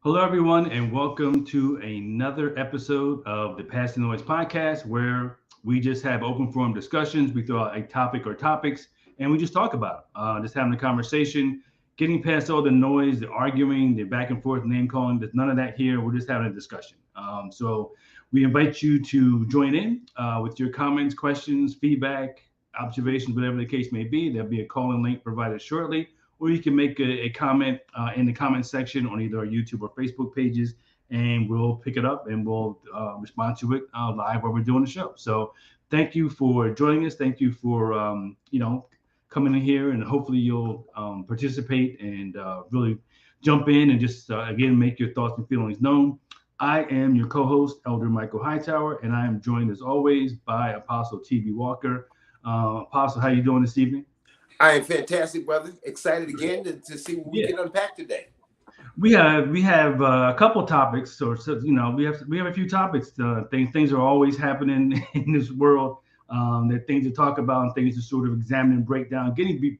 Hello, everyone, and welcome to another episode of the Pass the Noise podcast, where we just have open forum discussions. We throw out a topic or topics, and we just talk about it. Just having a conversation, getting past all the noise, the arguing, the back and forth, name calling. There's none of that here. We're just having a discussion. So we invite you to join in with your comments, questions, feedback, observations, whatever the case may be. There'll be a call-in link provided shortly, or you can make a comment in the comment section on either our YouTube or Facebook pages, and we'll pick it up and we'll respond to it live while we're doing the show. So thank you for joining us. Thank you for coming in here, and hopefully you'll participate and really jump in and just again make your thoughts and feelings known. I am your co-host, Elder Michael Hightower, and I am joined as always by Apostle T.B. Walker. Apostle, how you doing this evening? I am fantastic, brother. Excited again to see what we can unpack today. We have a couple topics, so we have a few topics. Things are always happening in this world. There are things to talk about and things to sort of examine and break down, getting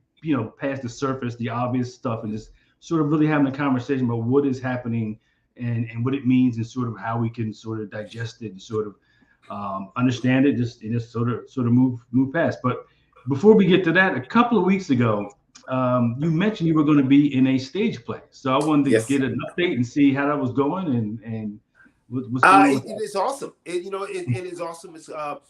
past the surface, the obvious stuff, and just sort of really having a conversation about what is happening and what it means and sort of how we can sort of digest it and sort of understand it, just sort of move past. But before we get to that, a couple of weeks ago, you mentioned you were going to be in a stage play. So I wanted to get an update and see how that was going and what's going on. It is awesome. It is awesome. It's a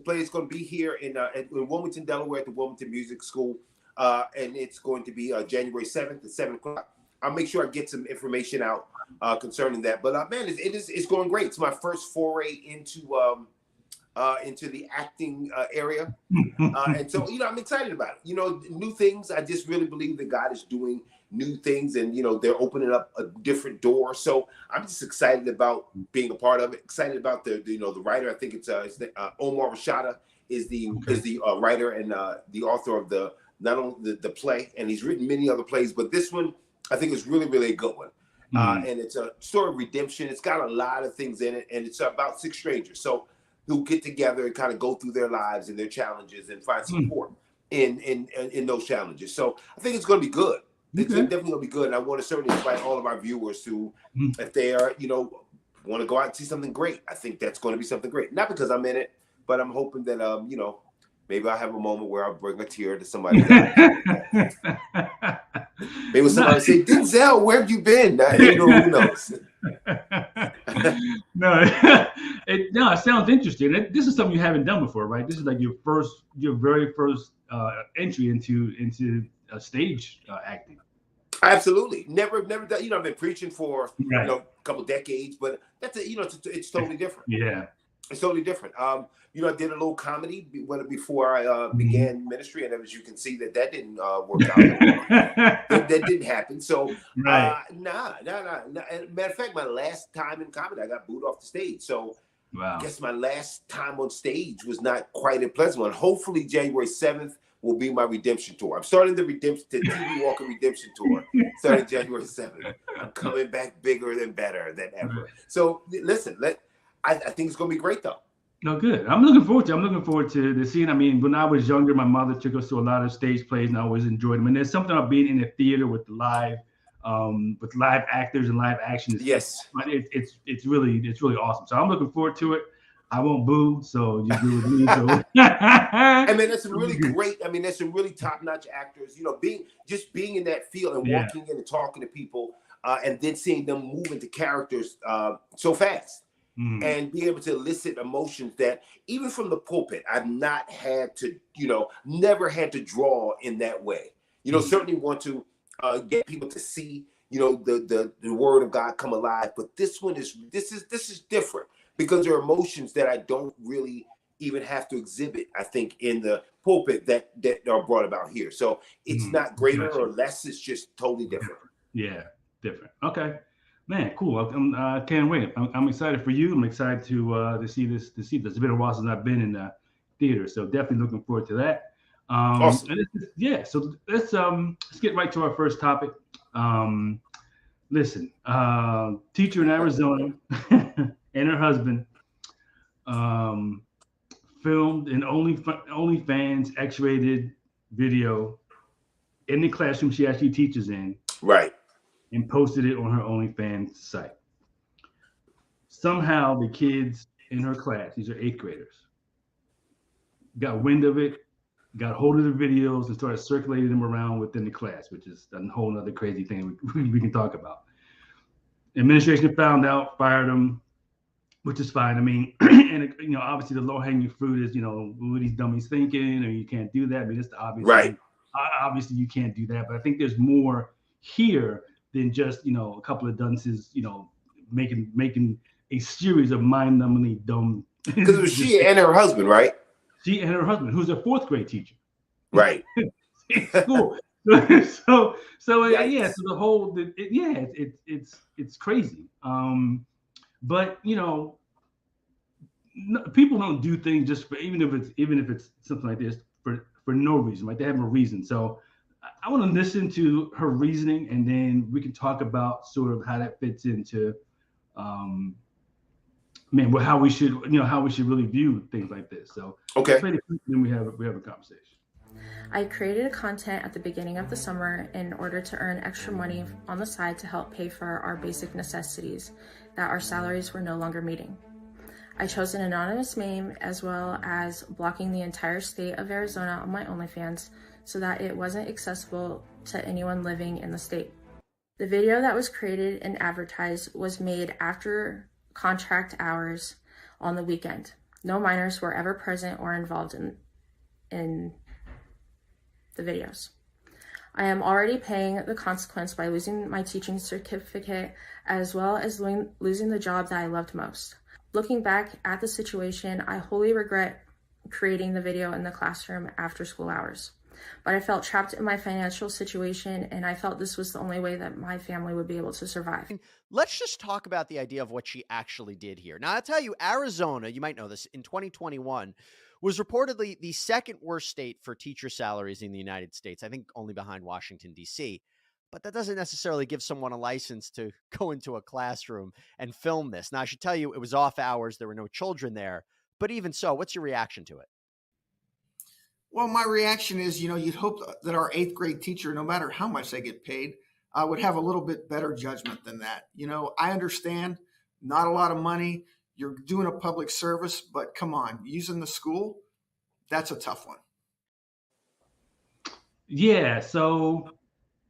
play. It's going to be here in Wilmington, Delaware, at the Wilmington Music School, and it's going to be January 7th at 7 o'clock. I'll make sure I get some information out concerning that. But man, it's going great. It's my first foray into the acting area. And so, I'm excited about it. New things. I just really believe that God is doing new things and, they're opening up a different door. So I'm just excited about being a part of it. Excited about the writer. I think it's Omar Rashada is the writer and the author of not only the play, and he's written many other plays, but this one I think is really, really a good one. And it's a story of redemption. It's got a lot of things in it, and it's about six strangers. So who get together and kind of go through their lives and their challenges and find support in those challenges. So I think it's going to be good. It's definitely going to be good. And I want to certainly invite all of our viewers to, if they are, want to go out and see something great, I think that's going to be something great. Not because I'm in it, but I'm hoping that, maybe I'll have a moment where I'll bring a tear to somebody's eyes. Maybe somebody say, Denzel, where have you been? Who knows? No, it sounds interesting. This is something you haven't done before, right? This is like your very first entry into stage acting. Absolutely, never done. I've been preaching for a couple decades, but that's it's totally different. Yeah, it's totally different. I did a little comedy before I began ministry, and as you can see, that didn't work out. that didn't happen. So, nah. Matter of fact, my last time in comedy, I got booed off the stage. So, I guess my last time on stage was not quite a pleasant one. Hopefully, January 7th will be my redemption tour. I'm starting the TV Walker redemption tour, starting January 7th. I'm coming back bigger and better than ever. So, listen, I think it's going to be great, though. No, good. I'm looking forward to the scene. I mean, when I was younger, my mother took us to a lot of stage plays, and I always enjoyed them. And there's something about being in a theater with live actors and live action. Yes, it's really awesome. So I'm looking forward to it. I won't boo, so you agree with me. So. I mean, that's some really great. I mean, there's some really top-notch actors. Being in that field and walking in and talking to people, and then seeing them move into characters so fast. And be able to elicit emotions that even from the pulpit, I've not had to, never had to draw in that way. Certainly want to get people to see, the word of God come alive. But this is different because there are emotions that I don't really even have to exhibit, I think, in the pulpit that are brought about here. So it's not greater or less. It's just totally different. Yeah, different. Okay. Man, cool. I can't wait. I'm excited for you. I'm excited to see this. It's been a while since I've been in the theater, so definitely looking forward to that. Awesome. So let's get right to our first topic. Listen, teacher in Arizona and her husband filmed an OnlyFans X-rated video in the classroom she actually teaches in. Right. and posted it on her OnlyFans site. Somehow the kids in her class, these are 8th graders, got wind of it, got hold of the videos, and started circulating them around within the class, which is a whole other crazy thing we can talk about. Administration found out, fired them, which is fine. I mean, and obviously the low-hanging fruit is, what are these dummies thinking, or you can't do that. I mean, it's obviously Right. Obviously you can't do that, but I think there's more here than just a couple of dunces, making a series of mind-numbingly dumb. Because it was she and her husband, right? She and her husband, who's a 4th grade teacher. Right. In school. So yeah. So the whole, it's crazy. But people don't do things just for, even if it's something like this for no reason, right? They have a reason. So I want to listen to her reasoning, and then we can talk about sort of how that fits into, how we should really view things like this. So okay, then we have a conversation. I created content at the beginning of the summer in order to earn extra money on the side to help pay for our basic necessities that our salaries were no longer meeting. I chose an anonymous name, as well as blocking the entire state of Arizona on my OnlyFans so that it wasn't accessible to anyone living in the state. The video that was created and advertised was made after contract hours on the weekend. No minors were ever present or involved in the videos. I am already paying the consequence by losing my teaching certificate, as well as losing the job that I loved most. Looking back at the situation, I wholly regret creating the video in the classroom after school hours. But I felt trapped in my financial situation, and I felt this was the only way that my family would be able to survive. Let's just talk about the idea of what she actually did here. Now, I'll tell you, Arizona, you might know this, in 2021, was reportedly the second worst state for teacher salaries in the United States, I think only behind Washington, D.C. But that doesn't necessarily give someone a license to go into a classroom and film this. Now, I should tell you, it was off hours. There were no children there. But even so, what's your reaction to it? Well, my reaction is, you'd hope that our 8th grade teacher, no matter how much they get paid, would have a little bit better judgment than that. I understand not a lot of money. You're doing a public service, but come on, using the school, that's a tough one. Yeah. So,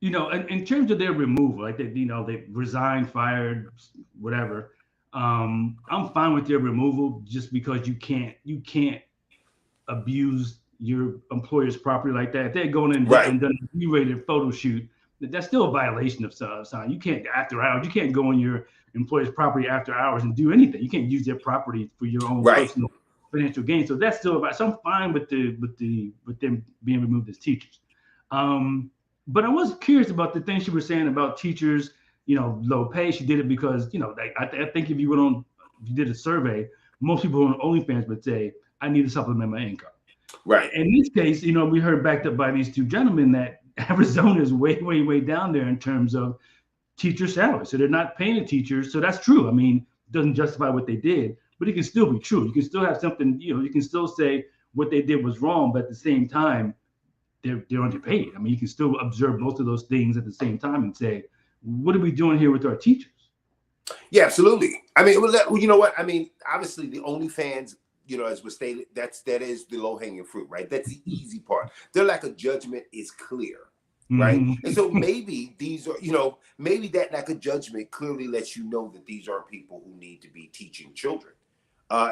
in terms of their removal, like they resigned, fired, whatever. I'm fine with their removal just because you can't abuse your employer's property like that. If they're going in and done a B-rated photo shoot, that's still a violation of some. You can't after hours. You can't go on your employer's property after hours and do anything. You can't use their property for your own personal financial gain. So that's still about. So I'm fine with them being removed as teachers. But I was curious about the thing she was saying about teachers, low pay. She did it because, I think if you did a survey, most people on OnlyFans would say, I need to supplement my income. Right. In this case, we heard backed up by these two gentlemen that Arizona is way, way, way down there in terms of teacher salary. So they're not paying the teachers. So that's true. I mean, it doesn't justify what they did, but it can still be true. You can still have something, you can still say what they did was wrong, but at the same time, they're underpaid. I mean, you can still observe both of those things at the same time and say, what are we doing here with our teachers? Yeah, absolutely. I mean, you know what? I mean, obviously the OnlyFans, as was stated, that is the low-hanging fruit, right? That's the easy part. Their lack of judgment is clear, right? Mm-hmm. And so maybe these are, maybe that lack of judgment clearly lets you know that these are people who need to be teaching children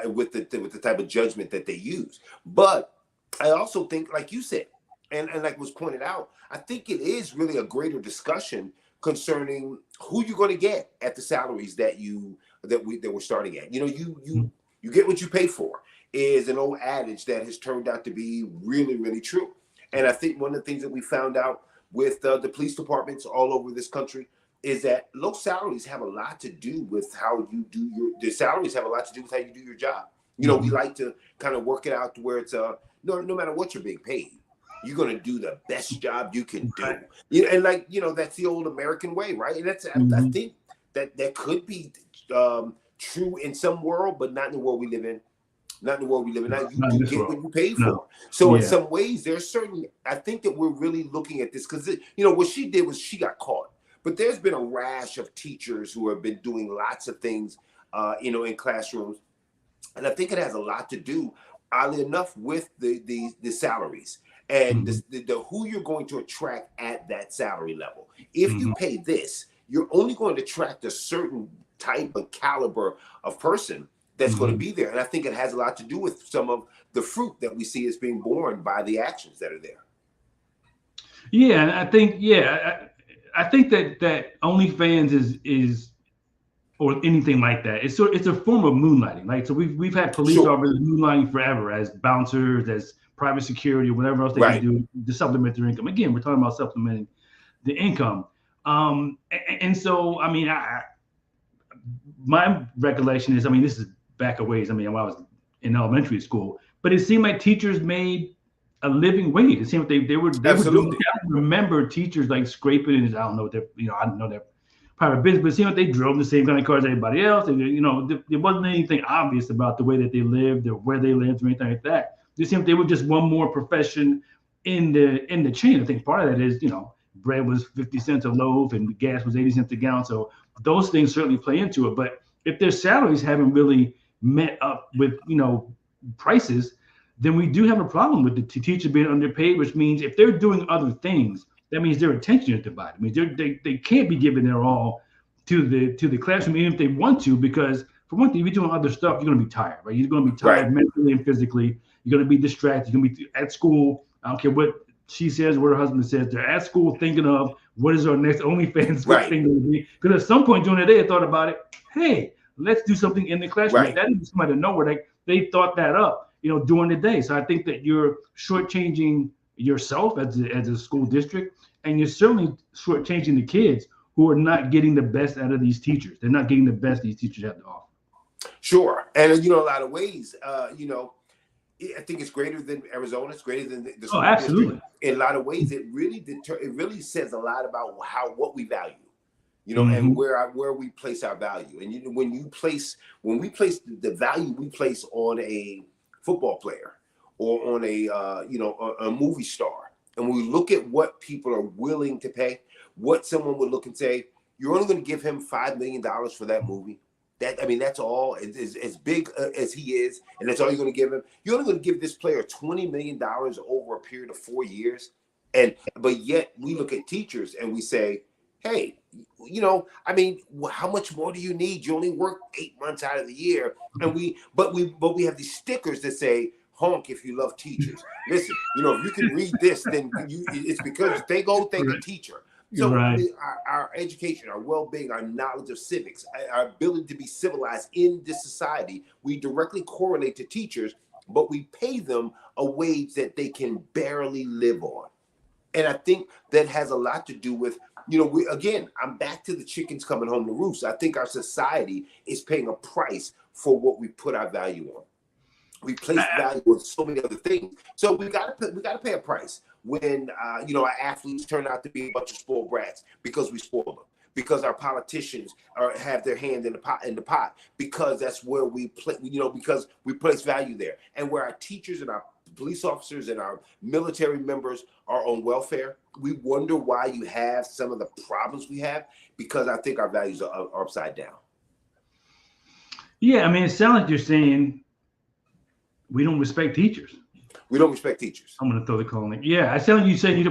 with the type of judgment that they use. But I also think, like you said, and like was pointed out, I think it is really a greater discussion concerning who you're going to get at the salaries that we're starting at. You get what you pay for is an old adage that has turned out to be really, really true. And I think one of the things that we found out with the police departments all over this country is that low salaries have a lot to do with how you do the salaries have a lot to do with how you do your job. We like to kind of work it out to where it's no matter what you're being paid, you're going to do the best job you can do. And that's the old American way, right? And that's I think that could be true in some world, but not in the world we live in. Not in the world we live in. Now you get what you pay for. So in some ways, there's certain. I think that we're really looking at this because what she did was she got caught, But there's been a rash of teachers who have been doing lots of things, in classrooms. And I think it has a lot to do, oddly enough, with the salaries and the who you're going to attract at that salary level. If you pay this, you're only going to attract a certain type of caliber of person that's going to be there. And I think it has a lot to do with some of the fruit that we see as being born by the actions that are there. Yeah, and I think I think that OnlyFans is or anything like that. It's a form of moonlighting. Like, so we've had police officers moonlighting forever as bouncers, as private security, whatever else they can do to supplement their income. Again, we're talking about supplementing the income. And so, I mean, my recollection is, I mean, this is back a ways. I mean, when I was in elementary school, but it seemed like teachers made a living wage. It seemed like they were doing, I remember teachers like scraping, and I don't know, I don't know their private business, but it seemed like they drove the same kind of cars as everybody else. And, there wasn't anything obvious about the way that they lived or where they lived or anything like that. It seemed like they were just one more profession in the chain. I think part of that is, bread was 50 cents a loaf and gas was 80 cents a gallon. So those things certainly play into it. But if their salaries haven't really met up with, prices, then we do have a problem with the teacher being underpaid, which means if they're doing other things, that means their attention is divided. I mean, they can't be giving their all to the classroom, even if they want to, because for one thing, if you're doing other stuff, you're going to be tired, right? You're going to be tired mentally and physically. You're going to be distracted. You're going to be at school. I don't care what she says, what her husband says. They're at school thinking of what is our next OnlyFans thing going to be. Because at some point during the day, I thought about it. Hey, let's do something in the classroom. That didn't come out of nowhere. They thought that up, during the day. So I think that you're shortchanging yourself as a school district, and you're certainly shortchanging the kids who are not getting the best out of these teachers. They're not getting the best these teachers have to offer. Sure. And, a lot of ways, I think it's greater than Arizona. It's greater than the school absolutely. district. In a lot of ways, it really says a lot about what we value, and where we place our value. And when we place the value we place on a football player or on a movie star, and we look at what people are willing to pay, what someone would look and say, you're only going to give him $5 million for that movie. That's all. As big as he is, and that's all you're going to give him. You're only going to give this player $20 million over a period of 4 years, but yet we look at teachers and we say, hey, how much more do you need? You only work 8 months out of the year, and we have these stickers that say, honk if you love teachers. Listen, if you can read this, then it's because thank a teacher. So our education, our well-being, our knowledge of civics, our ability to be civilized in this society, we directly correlate to teachers, but we pay them a wage that they can barely live on. And I think that has a lot to do with, I'm back to the chickens coming home to roost. I think our society is paying a price for what we put our value on. We place value on so many other things. So we got to pay a price when our athletes turn out to be a bunch of spoiled brats because we spoil them, because our politicians have their hand in the pot, because that's where we play, because we place value there, and where our teachers and our police officers and our military members are on welfare. We wonder why you have some of the problems we have, because I think our values are upside down. Yeah, it sounds like you're saying we don't respect teachers. We don't respect teachers. I'm going to throw the calling. Yeah, I sound like you saying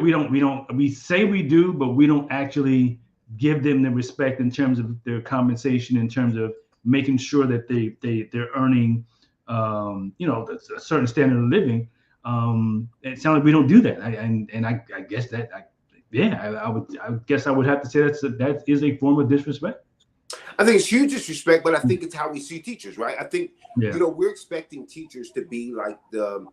we say we do, but we don't actually give them the respect in terms of their compensation, in terms of making sure that they're earning, a certain standard of living. It sounds like we don't do that. I guess that, I guess I would have to say that is a form of disrespect. I think it's huge disrespect, but I think it's how we see teachers, right? I think, we're expecting teachers to be like the,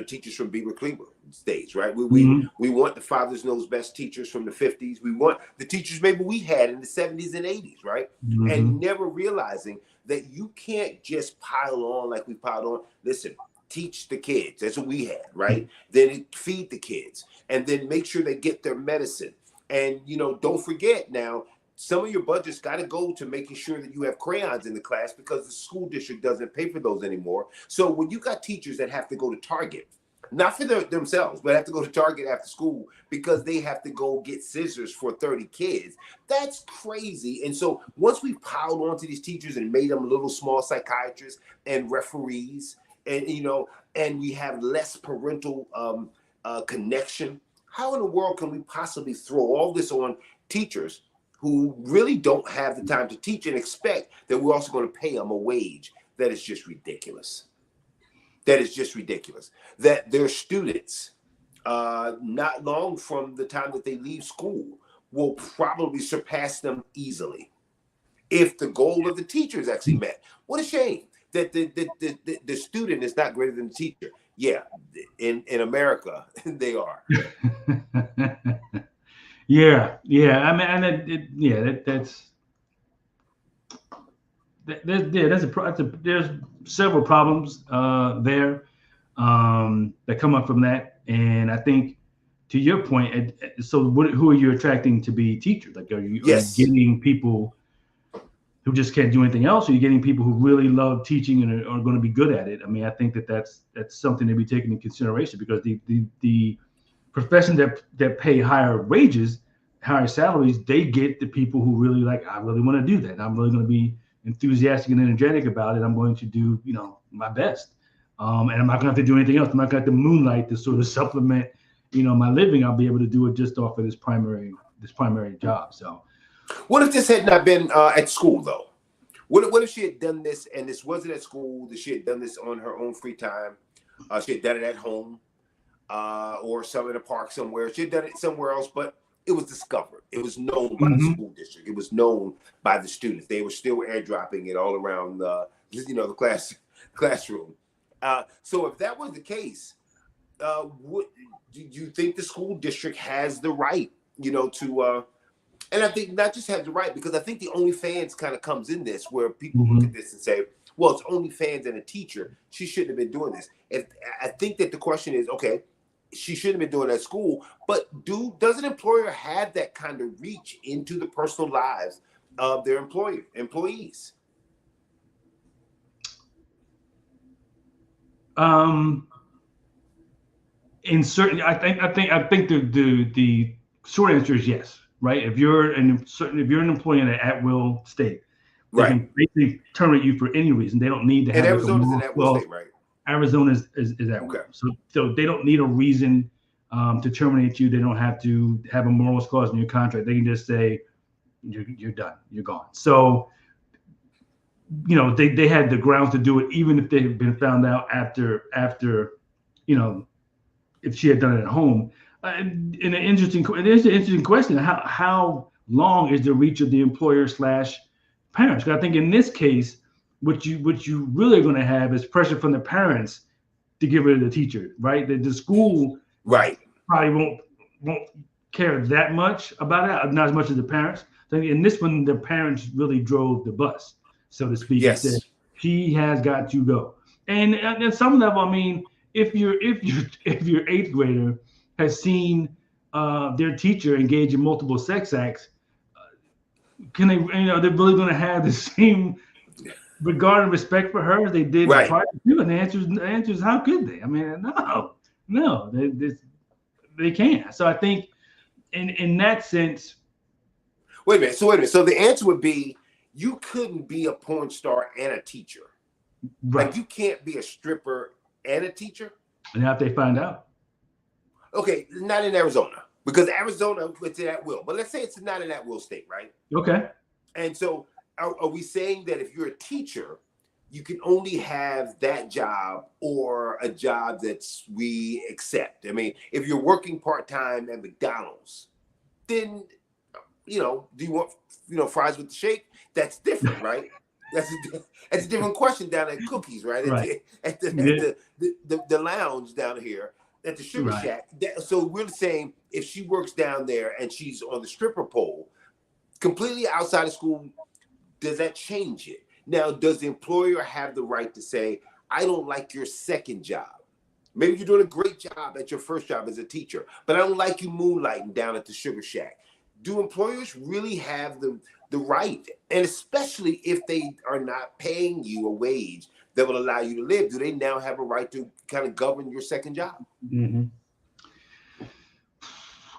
teachers from Beaver Cleveland days, right? We want the Father's Knows Best teachers from the 50s. We want the teachers maybe we had in the 70s and 80s, right? And never realizing that you can't just pile on like we piled on. Listen, teach the kids. That's what we had, right? Then feed the kids, and then make sure they get their medicine. And, don't forget now, some of your budget's got to go to making sure that you have crayons in the class, because the school district doesn't pay for those anymore. So when you got teachers that have to go to Target Not for themselves, but have to go to Target after school because they have to go get scissors for 30 kids. That's crazy. And so once we piled onto these teachers and made them little small psychiatrists and referees, and and we have less parental connection, how in the world can we possibly throw all this on teachers who really don't have the time to teach and expect that we're also going to pay them a wage? That is just ridiculous. That is just ridiculous. That their students, not long from the time that they leave school, will probably surpass them easily if the goal of the teacher is actually met. What a shame that the student is not greater than the teacher. Yeah, in America, they are. Yeah. I mean, there's several problems there that come up from that, and I think to your point, so who are you attracting to be teachers? Like, are you getting people who just can't do anything else, or are you getting people who really love teaching and are going to be good at it? I mean, I think that's something to be taken into consideration, because the professions that pay higher wages, higher salaries, they get the people who really I really want to do that. I'm really going to be enthusiastic and energetic about it. I'm going to do, my best. And I'm not going to have to do anything else. I'm not going to have to moonlight to sort of supplement, my living. I'll be able to do it just off of this primary job. So what if this had not been at school though? What if she had done this and this wasn't at school, that she had done this on her own free time? She had done it at home or some in a park somewhere. She had done it somewhere else, but it was discovered. It was known by the school district. It was known by the students. They were still airdropping it all around the classroom. So if that was the case, do you think the school district has the right, to and I think not just have the right, because I think the OnlyFans kind of comes in this, where people look at this and say, well, it's OnlyFans and a teacher. She shouldn't have been doing this. I think that the question is, okay, she shouldn't have been doing that at school, but does an employer have that kind of reach into the personal lives of their employees? In certain, I think the short answer is yes, right? If you're an employee in an at-will state, they can basically terminate you for any reason. They don't need to have. And Arizona's an at-will state, right? Arizona is at will. So they don't need a reason to terminate you. They don't have to have a morals clause in your contract. They can just say you're done, you're gone. So they had the grounds to do it, even if they had been found out after if she had done it at home. And it is an interesting question. How long is the reach of the employer / parents? Because I think in this case, what you really are going to have is pressure from the parents to give it to the teacher, right? The school probably won't care that much about it, not as much as the parents. So in this one, the parents really drove the bus, so to speak. Yes. And said, she has got to go. And at some level, I mean, if your eighth grader has seen their teacher engage in multiple sex acts, can they? They're really going to have the same regard and respect for her as they did prior to? And the answer is how could they? I mean, no, they can't. So I think in that sense. Wait a minute. So the answer would be, you couldn't be a porn star and a teacher. Right. Like, you can't be a stripper and a teacher. And how if they find out? Okay, not in Arizona, because Arizona it's at will. But let's say it's not an at will state, right? Okay. And so are we saying that if you're a teacher, you can only have that job or a job that's we accept? I mean, if you're working part-time at McDonald's, then, do you want, fries with the shake? That's different, right? That's a different question down at Cookies, right? Right. At the lounge down here at the Sugar Shack. So we're saying if she works down there and she's on the stripper pole, completely outside of school, does that change it? Now, does the employer have the right to say, I don't like your second job? Maybe you're doing a great job at your first job as a teacher, but I don't like you moonlighting down at the Sugar Shack. Do employers really have the right, and especially if they are not paying you a wage that will allow you to live, do they now have a right to kind of govern your second job? Mm-hmm.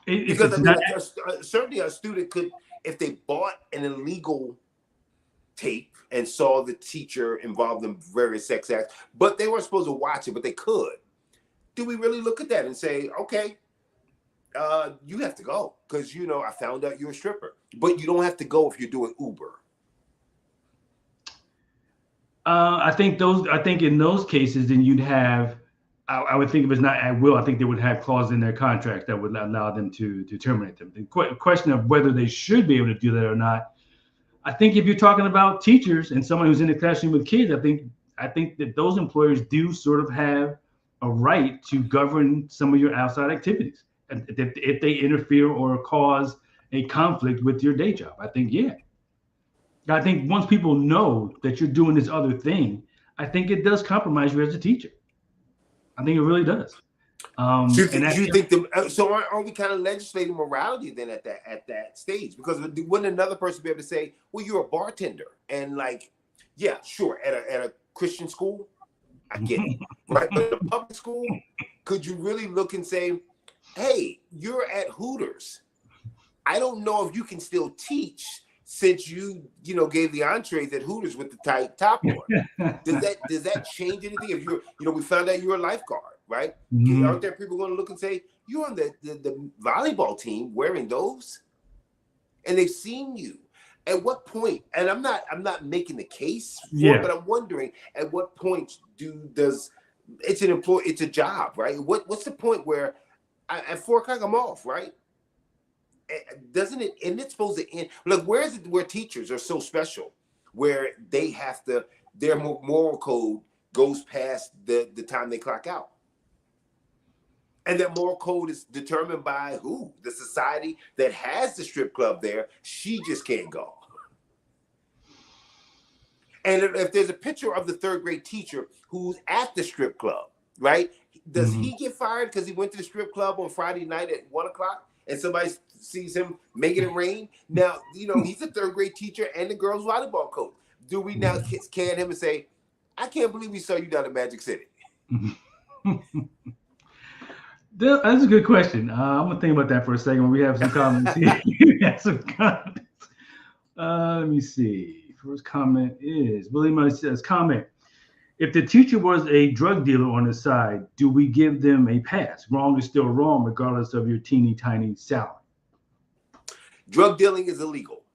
Because I mean, certainly a student could, if they bought an illegal tape and saw the teacher involved in various sex acts, but they weren't supposed to watch it, but they could. Do we really look at that and say, okay, you have to go because, you know, I found out you're a stripper, but you don't have to go if you're doing Uber? I think in those cases, then you'd have, I would think if it's not at will, I think they would have clauses in their contracts that would allow them to terminate them. The question of whether they should be able to do that or not, I think if you're talking about teachers and someone who's in the classroom with kids, I think that those employers do sort of have a right to govern some of your outside activities, and if they interfere or cause a conflict with your day job. I think, yeah. I think once people know that you're doing this other thing, I think it does compromise you as a teacher. I think it really does. Do you think so? Aren't we kind of legislating morality then at that stage? Because wouldn't another person be able to say, "Well, you're a bartender," and like, yeah, sure, at a Christian school, I get it, right? But at a public school, could you really look and say, "Hey, you're at Hooters. I don't know if you can still teach." Since you gave the entrees at Hooters with the tight top on, does that change anything? If we found out you're a lifeguard, right? Mm-hmm. Aren't there people going to look and say you're on the volleyball team wearing those, and they've seen you? At what point? And I'm not making the case for it, but I'm wondering at what point does it's an employee, it's a job, right? What's the point where at 4 o'clock I'm off, right? Doesn't it? And it's supposed to end. Look, where is it where teachers are so special, where they have to, their moral code goes past the time they clock out, and that moral code is determined by who? The society that has the strip club there. She just can't go. And if there's a picture of the 3rd grade teacher who's at the strip club, right? Does he get fired because he went to the strip club on Friday night at 1 o'clock? And somebody sees him making it rain. Now, he's a 3rd grade teacher and the girls' volleyball coach. Do we now can him and say, I can't believe we saw you down in Magic City? That's a good question. I'm going to think about that for a second. We have some comments here. We have some comments. Let me see. First comment is, Billy Murray says, comment. If the teacher was a drug dealer on the side, do we give them a pass? Wrong is still wrong, regardless of your teeny tiny salary. Drug dealing is illegal.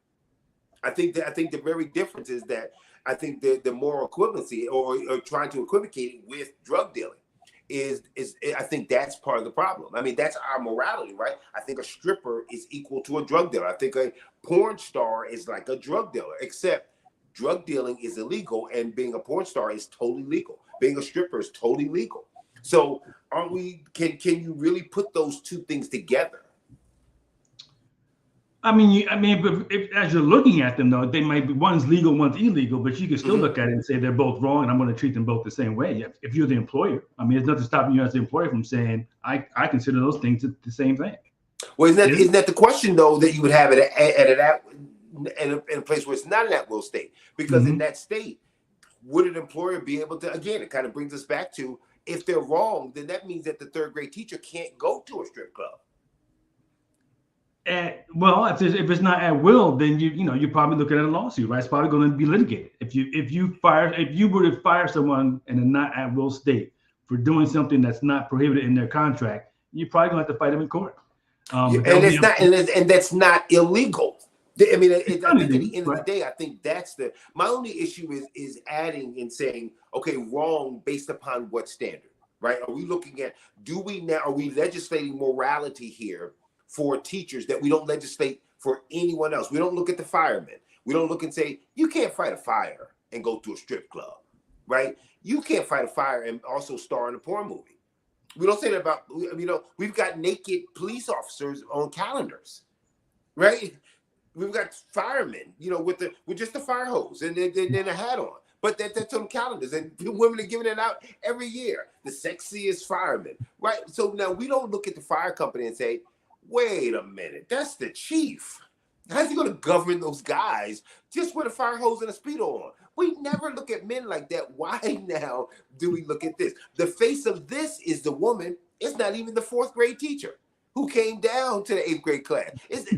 I think the very difference is that I think the moral equivalency or trying to equivocate it with drug dealing is I think that's part of the problem. I mean, that's our morality, right? I think a stripper is equal to a drug dealer. I think a porn star is like a drug dealer, except drug dealing is illegal and being a porn star is totally legal. Being a stripper is totally legal. So can you really put those two things together? I mean, if, as you're looking at them, though, they might be, one's legal, one's illegal, but you can still look at it and say they're both wrong, and I'm going to treat them both the same way. If you're the employer, I mean, there's nothing stopping you as the employer from saying, I consider those things the same thing. Well, isn't that the question, though, that you would have in a place where it's not an at-will state? Because in that state, would an employer be able to, again, it kind of brings us back to, if they're wrong, then that means that the 3rd grade teacher can't go to a strip club. Well, if it's not at will, then you're probably looking at a lawsuit, right? It's probably going to be litigated. If you were to fire someone in a not at will state for doing something that's not prohibited in their contract, you're probably going to have to fight them in court. And that's not illegal. I mean, I think at the end of the day, I think that's my only issue is adding and saying, okay, wrong based upon what standard, right? Are we looking at, are we legislating morality here for teachers that we don't legislate for anyone else? We don't look at the firemen. We don't look and say, you can't fight a fire and go to a strip club, right? You can't fight a fire and also star in a porn movie. We don't say that about, we've got naked police officers on calendars, right? We've got firemen, with just the fire hose and then a hat on. But that's on calendars, and women are giving it out every year. The sexiest firemen, right? So now we don't look at the fire company and say, wait a minute, that's the chief. How's he going to govern those guys just with a fire hose and a Speedo on? We never look at men like that. Why now do we look at this? The face of this is the woman. It's not even the 4th grade teacher who came down to the 8th grade class.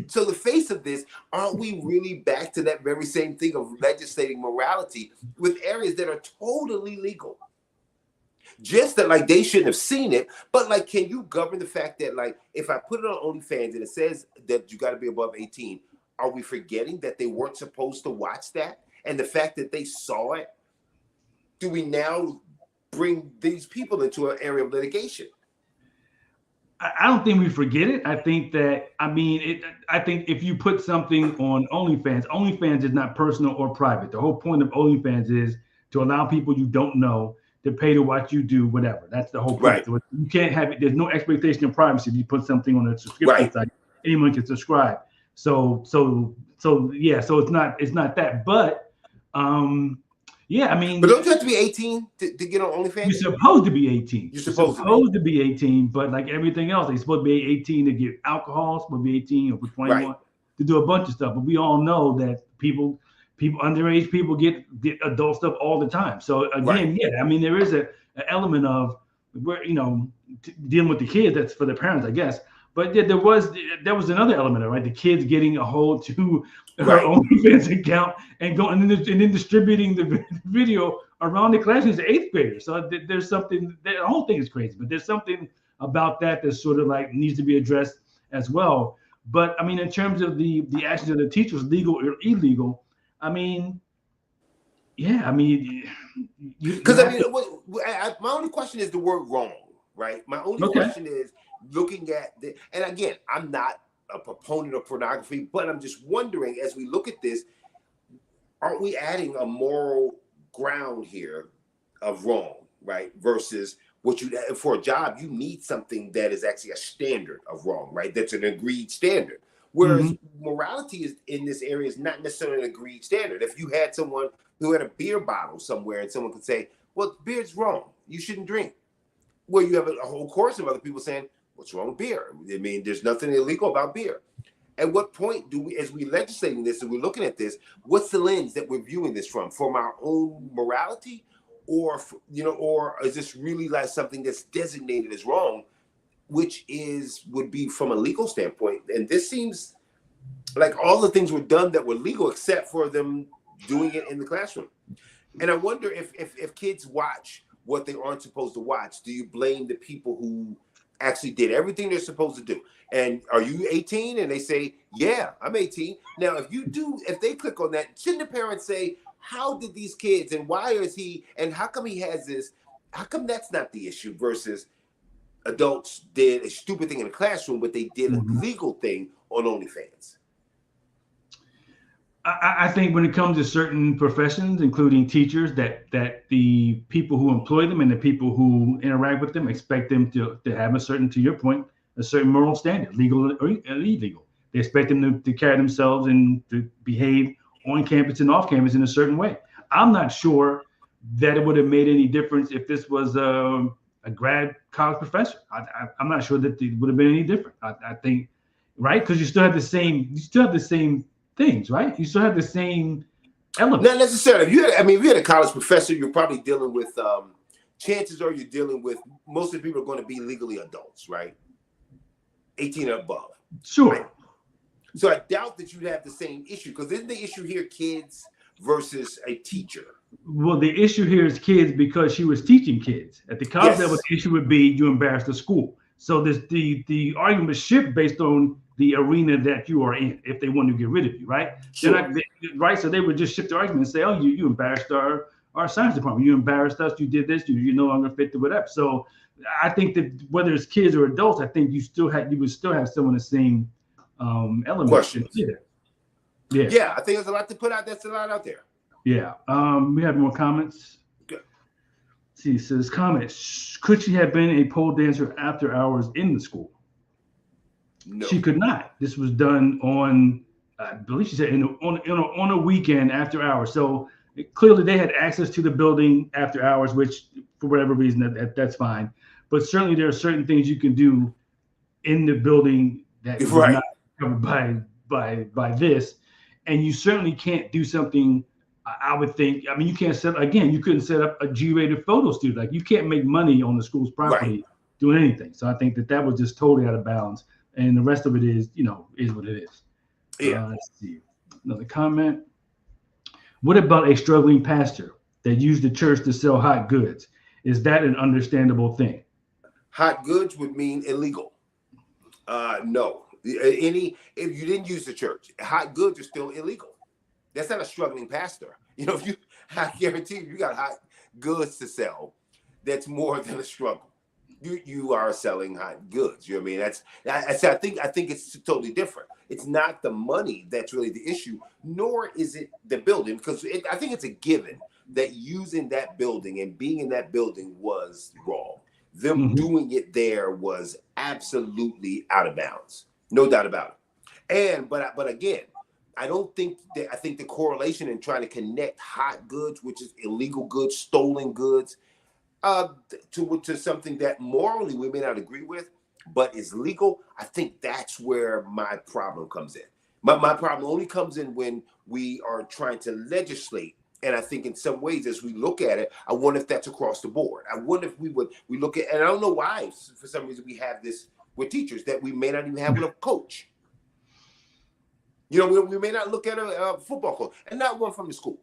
So the face of this, aren't we really back to that very same thing of legislating morality with areas that are totally legal? Just that, like, they shouldn't have seen it, but like, can you govern the fact that, like, if I put it on OnlyFans and it says that you got to be above 18, are we forgetting that they weren't supposed to watch that? And the fact that they saw it, do we now bring these people into an area of litigation? I don't think we forget it. I think that, I think if you put something on OnlyFans is not personal or private. The whole point of OnlyFans is to allow people you don't know to pay to watch you do whatever. That's the whole point. Right. So you can't have it. There's no expectation of privacy if you put something on a subscription site. Anyone can subscribe. So yeah. So it's not that. But yeah, I mean, but don't you have to be 18 to get on OnlyFans? You're supposed to be 18. You're supposed to be 18, but like everything else, they're supposed to be 18 to get alcohol, supposed to be 18 or 21 to do a bunch of stuff. But we all know that people underage people get adult stuff all the time. So again, yeah, I mean, there is an element of where, dealing with the kids. That's for the parents, I guess. But yeah, there was another element of, right, the kids getting a hold to her OnlyFans account and going and then distributing the video around the class as 8th graders. So there's something. The whole thing is crazy, but there's something about that sort of like needs to be addressed as well. But I mean, in terms of the actions of the teachers, legal or illegal, I mean, yeah, I mean, because my only question is the word wrong, right? My only question is looking at and again, I'm not a proponent of pornography, but I'm just wondering, as we look at this, aren't we adding a moral ground here of wrong, right? Versus what for a job, you need something that is actually a standard of wrong, right? That's an agreed standard. Whereas morality is in this area is not necessarily an agreed standard. If you had someone who had a beer bottle somewhere and someone could say, well, beer's wrong, you shouldn't drink. Well, you have a whole chorus of other people saying, what's wrong with beer? I mean, there's nothing illegal about beer. At what point do we, as we legislating this and we're looking at this, what's the lens that we're viewing this from our own morality, or is this really like something that's designated as wrong, which would be from a legal standpoint? And this seems like all the things were done that were legal except for them doing it in the classroom. And I wonder if kids watch what they aren't supposed to watch, do you blame the people who actually did everything they're supposed to do? And are you 18? And they say, yeah, I'm 18. Now, if they click on that, shouldn't the parents say, how did these kids, and why is he, and how come he has this? How come that's not the issue versus adults did a stupid thing in the classroom, but they did a legal thing on OnlyFans? I think when it comes to certain professions, including teachers, that the people who employ them and the people who interact with them expect them to have a certain, to your point, a certain moral standard, legal or illegal. They expect them to carry themselves and to behave on campus and off campus in a certain way. I'm not sure that it would have made any difference if this was a grad college professor. I'm not sure that it would have been any different. I think, right? Because you still have the same things, right? You still have the same elements. Not necessarily. If you had a college professor, you're probably dealing with chances are you're dealing with most of the people are going to be legally adults, right? 18 or above. Sure. Right? So I doubt that you'd have the same issue, because isn't the issue here kids versus a teacher? Well, the issue here is kids because she was teaching kids. At the college level, the issue would be you embarrassed the school. So the argument was shift based on the arena that you are in, if they want to get rid of you, right? Sure. Right. So they would just shift the argument and say, oh, you embarrassed our science department. You embarrassed us. You did this. You're no longer fit to whatever. So I think that whether it's kids or adults, I think you would still have some of the same elements. Questions. Yeah. I think there's a lot to put out. That's a lot out there. Yeah. We have more comments. Good. See, it says comments. Could she have been a pole dancer after hours in the school? No. She could not. This was done on, I believe she said, on a weekend after hours. So clearly they had access to the building after hours, which for whatever reason that's fine. But certainly there are certain things you can do in the building that is not covered by this, and you certainly can't do something I would think, I mean, you can't you couldn't set up a G-rated photo studio. Like, you can't make money on the school's property doing anything. So I think that was just totally out of bounds. And the rest of it is, is what it is. Yeah. Let's see. Another comment. What about a struggling pastor that used the church to sell hot goods? Is that an understandable thing? Hot goods would mean illegal. No. If you didn't use the church, hot goods are still illegal. That's not a struggling pastor. I guarantee you got hot goods to sell. That's more than a struggle. You are selling hot goods. You know what I mean? I think it's totally different. It's not the money that's really the issue, nor is it the building, because I think it's a given that using that building and being in that building was wrong. Them doing it there was absolutely out of bounds, no doubt about it. But again, I think the correlation in trying to connect hot goods, which is illegal goods, stolen goods, to something that morally we may not agree with, but is legal. I think that's where my problem comes in. My problem only comes in when we are trying to legislate. And I think in some ways, as we look at it, I wonder if that's across the board. I wonder if we look at, and I don't know why, for some reason, we have this with teachers that we may not even have with a coach. We may not look at a football coach, and not one from the school.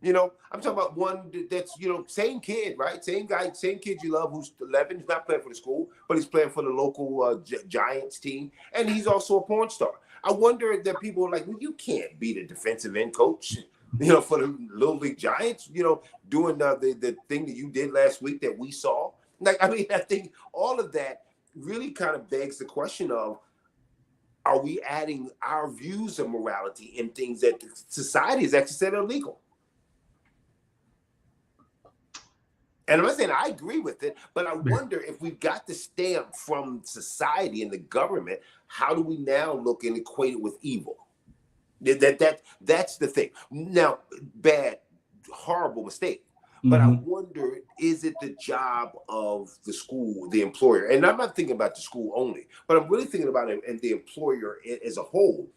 I'm talking about one that's, same kid, right? Same guy, same kid you love, who's 11. He's not playing for the school, but he's playing for the local Giants team. And he's also a porn star. I wonder if that people are like, well, you can't be the defensive end coach, for the Little League Giants, doing the thing that you did last week that we saw. I think all of that really kind of begs the question of, are we adding our views of morality in things that society has actually said are illegal? And I'm not saying I agree with it, but I wonder if we've got the stamp from society and the government, how do we now look and equate it with evil? That's the thing. Now, bad, horrible mistake. But I wonder, is it the job of the school, the employer? And I'm not thinking about the school only, but I'm really thinking about it and the employer as a whole.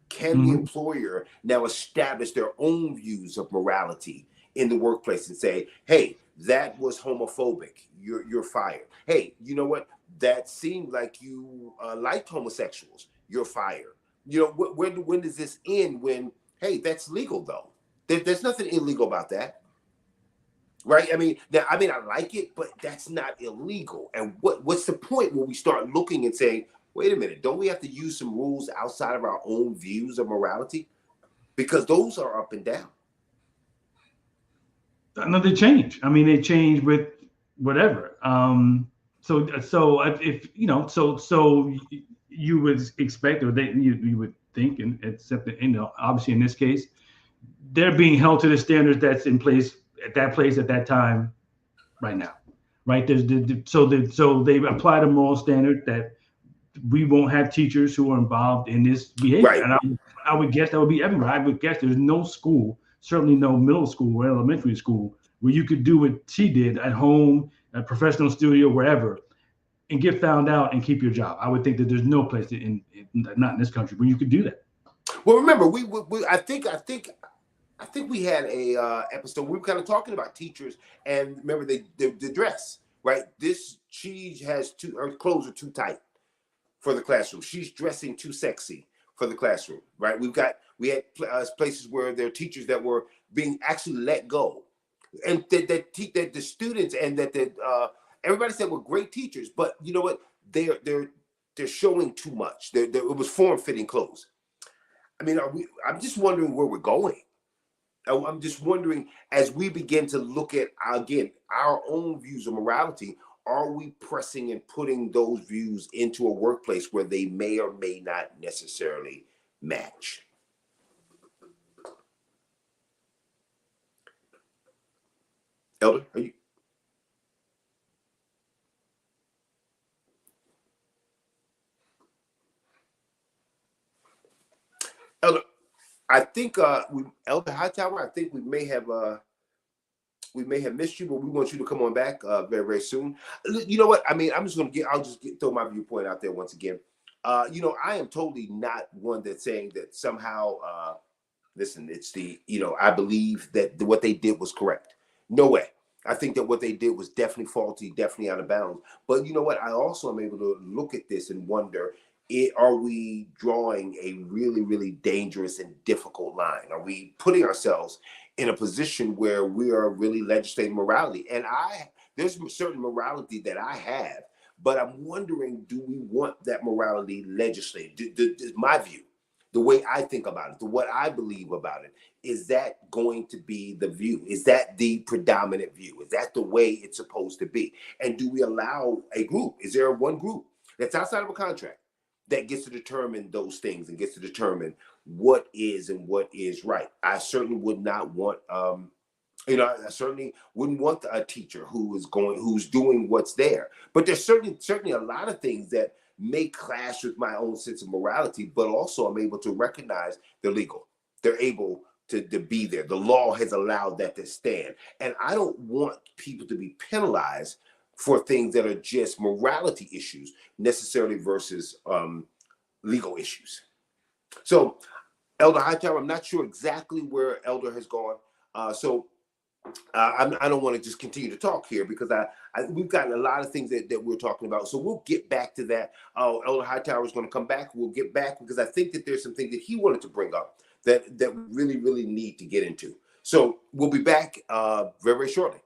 Can the employer now establish their own views of morality in the workplace and say, hey, that was homophobic, you're fired. Hey, you know what? That seemed like you liked homosexuals, you're fired. When does this end? When, hey, that's legal though. There's nothing illegal about that. Right? I like it, but that's not illegal. And what's the point when we start looking and saying, wait a minute, don't we have to use some rules outside of our own views of morality? Because those are up and down. No, they change. They change with whatever. So if you would expect, or you would think, and accept that, obviously in this case, they're being held to the standards that's in place at that time, right now, right? So they've applied a moral standard that we won't have teachers who are involved in this behavior. Right. And I would guess that would be everywhere. I would guess there's no school, certainly no middle school or elementary school, where you could do what she did at home, at a professional studio, wherever, and get found out and keep your job. I would think that there's no place not in this country, where you could do that. Well, remember, I think we had a episode. We were kind of talking about teachers, and remember the dress, right? She has her clothes are too tight for the classroom. She's dressing too sexy for the classroom, right? We had places where there are teachers that were being actually let go, and that the students and that everybody said were great teachers, but you know what? They're showing too much. It was form-fitting clothes. I'm just wondering where we're going. I'm just wondering, as we begin to look at, again, our own views of morality, are we pressing and putting those views into a workplace where they may or may not necessarily match? Elder, are you? Elder, I think Elder Hightower, I think we may have missed you, but we want you to come on back very, very soon. You know what? I'll just throw my viewpoint out there once again. I am totally not one that's saying that somehow listen, it's the, I believe that what they did was correct. No way. I think that what they did was definitely faulty, definitely out of bounds. But you know what? I also am able to look at this and wonder, are we drawing a really, really dangerous and difficult line? Are we putting ourselves in a position where we are really legislating morality? And there's certain morality that I have, but I'm wondering, do we want that morality legislated? My view, the way I think about it, what I believe about it, is that going to be the view? Is that the predominant view? Is that the way it's supposed to be? And do we allow a group? Is there one group that's outside of a contract that gets to determine those things and gets to determine what is and what is right? I certainly would not want, I certainly wouldn't want a teacher who's doing what's there. But there's certainly a lot of things that may clash with my own sense of morality, but also I'm able to recognize they're legal. They're able to be there. The law has allowed that to stand. And I don't want people to be penalized for things that are just morality issues necessarily versus legal issues. So Elder Hightower, I'm not sure exactly where Elder has gone. I don't want to just continue to talk here because we've gotten a lot of things that we're talking about. So we'll get back to that. Elder Hightower is going to come back. We'll get back because I think that there's some things that he wanted to bring up that we really, really need to get into. So we'll be back very, very shortly.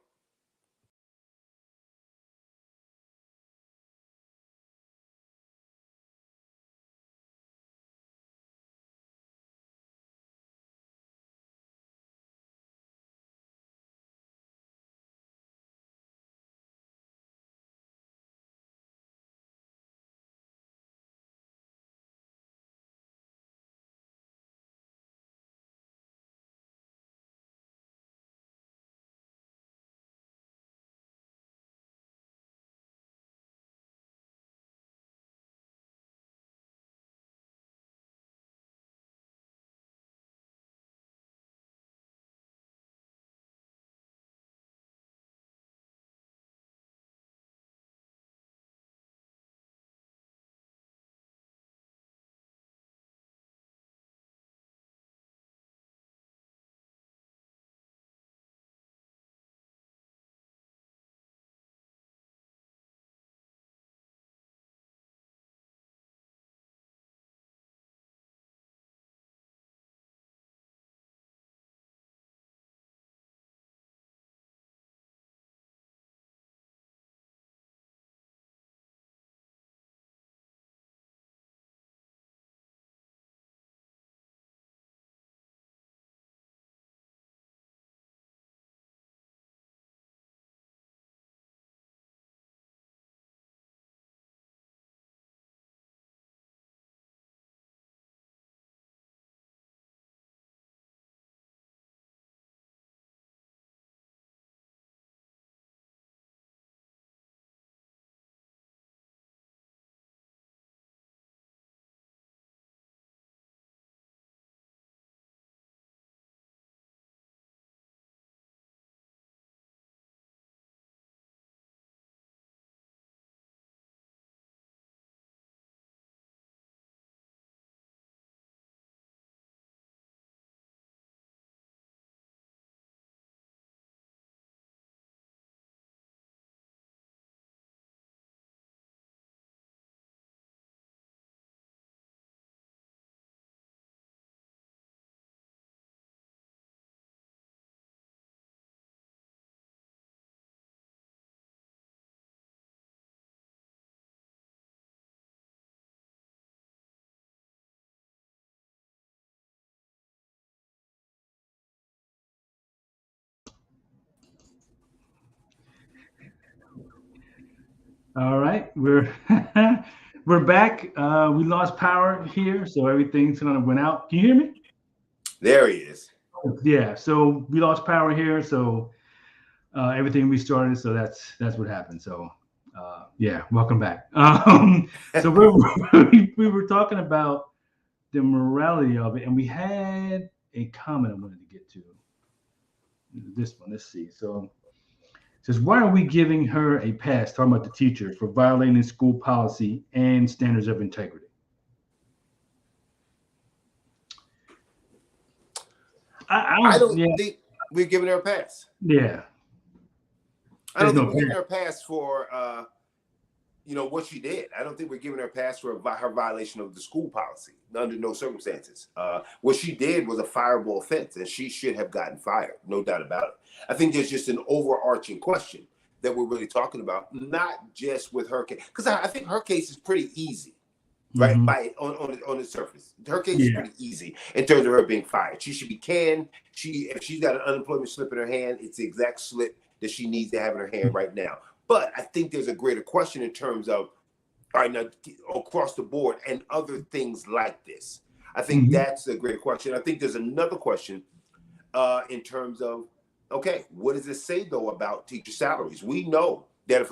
All right, we're we're back. We lost power here, so everything's gonna went out. Can you hear me? There he is. Yeah. So we lost power here, so everything restarted. So that's what happened. So yeah, welcome back. So we were talking about the morality of it, and we had a comment I wanted to get to. This one, let's see. So it says, why are we giving her a pass, talking about the teacher, for violating school policy and standards of integrity? I don't yeah, think we're giving her a pass. yeah. I don't There's think no we're giving her a pass for what she did. I don't think we're giving her a pass for her violation of the school policy under no circumstances. What she did was a fireable offense, and she should have gotten fired, no doubt about it. I think there's just an overarching question that we're really talking about, not just with her case, because I think her case is pretty easy, right? On the surface, her case is pretty easy in terms of her being fired. She should be canned. If she's got an unemployment slip in her hand, it's the exact slip that she needs to have in her hand right now. But I think there's a greater question in terms of, all right, now across the board and other things like this. I think that's a greater question. I think there's another question in terms of, okay, what does it say though about teacher salaries? We know that if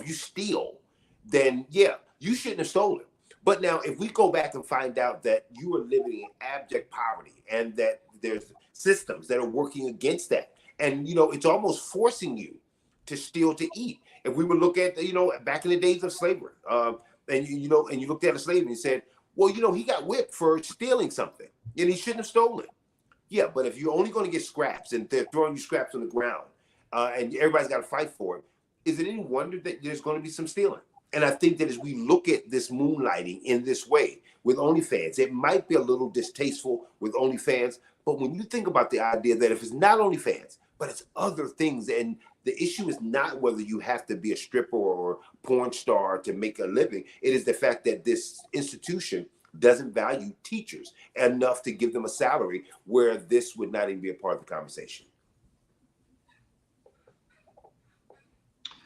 you steal, then yeah, you shouldn't have stolen. But now if we go back and find out that you are living in abject poverty and that there's systems that are working against that, and it's almost forcing you to steal to eat. If we would look at back in the days of slavery, and you looked at a slave and you said, well, he got whipped for stealing something and he shouldn't have stolen. Yeah, but if you're only going to get scraps and they're throwing you scraps on the ground, and everybody's got to fight for it, is it any wonder that there's going to be some stealing? And I think that as we look at this moonlighting in this way with OnlyFans, it might be a little distasteful with OnlyFans, but when you think about the idea that if it's not OnlyFans, but it's other things, and the issue is not whether you have to be a stripper or porn star to make a living. It is the fact that this institution doesn't value teachers enough to give them a salary where this would not even be a part of the conversation.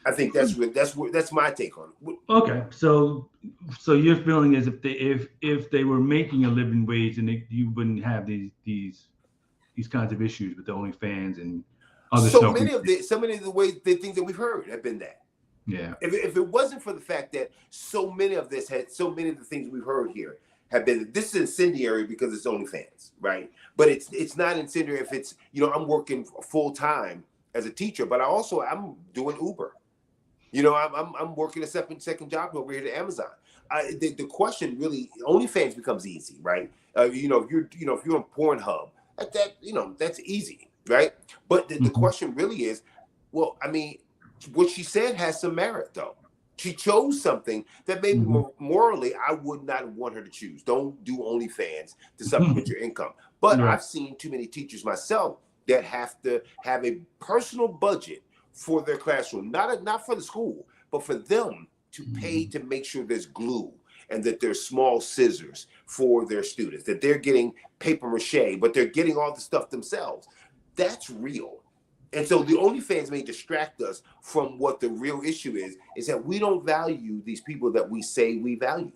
I think that's my take on it. Okay, so your feeling is if they were making a living wage, and you wouldn't have these kinds of issues with the OnlyFans and other so stuff. Many of the things that we've heard have been that. Yeah. If it wasn't for the fact that so many of the things we've heard here have been, this is incendiary because it's OnlyFans, right? But it's not incendiary if it's I'm working full time as a teacher, but I'm doing Uber. I'm working a second job over here at Amazon. The question really, OnlyFans becomes easy, right? If you're on Pornhub, that's easy, right? But the question really is, well, I mean, what she said has some merit, though. She chose something that maybe morally I would not want her to choose. Don't do OnlyFans to supplement your income. But I've seen too many teachers myself that have to have a personal budget for their classroom, not for the school, but for them to pay to make sure there's glue and that there's small scissors for their students, that they're getting paper mache, but they're getting all the stuff themselves. That's real. And so the OnlyFans may distract us from what the real issue is that we don't value these people that we say we value.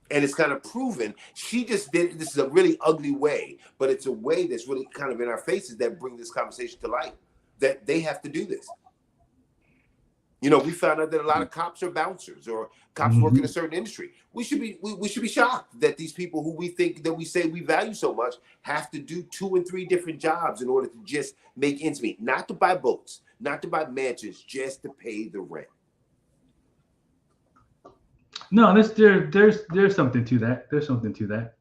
And it's kind of proven. She just did, this is a really ugly way, but it's a way that's really kind of in our faces that bring this conversation to light, that they have to do this. We found out that a lot of cops are bouncers or cops work in a certain industry. We should be shocked that these people who we say we value so much have to do 2 and 3 different jobs in order to just make ends meet, not to buy boats, not to buy mansions, just to pay the rent. No, there's something to that. There's something to that.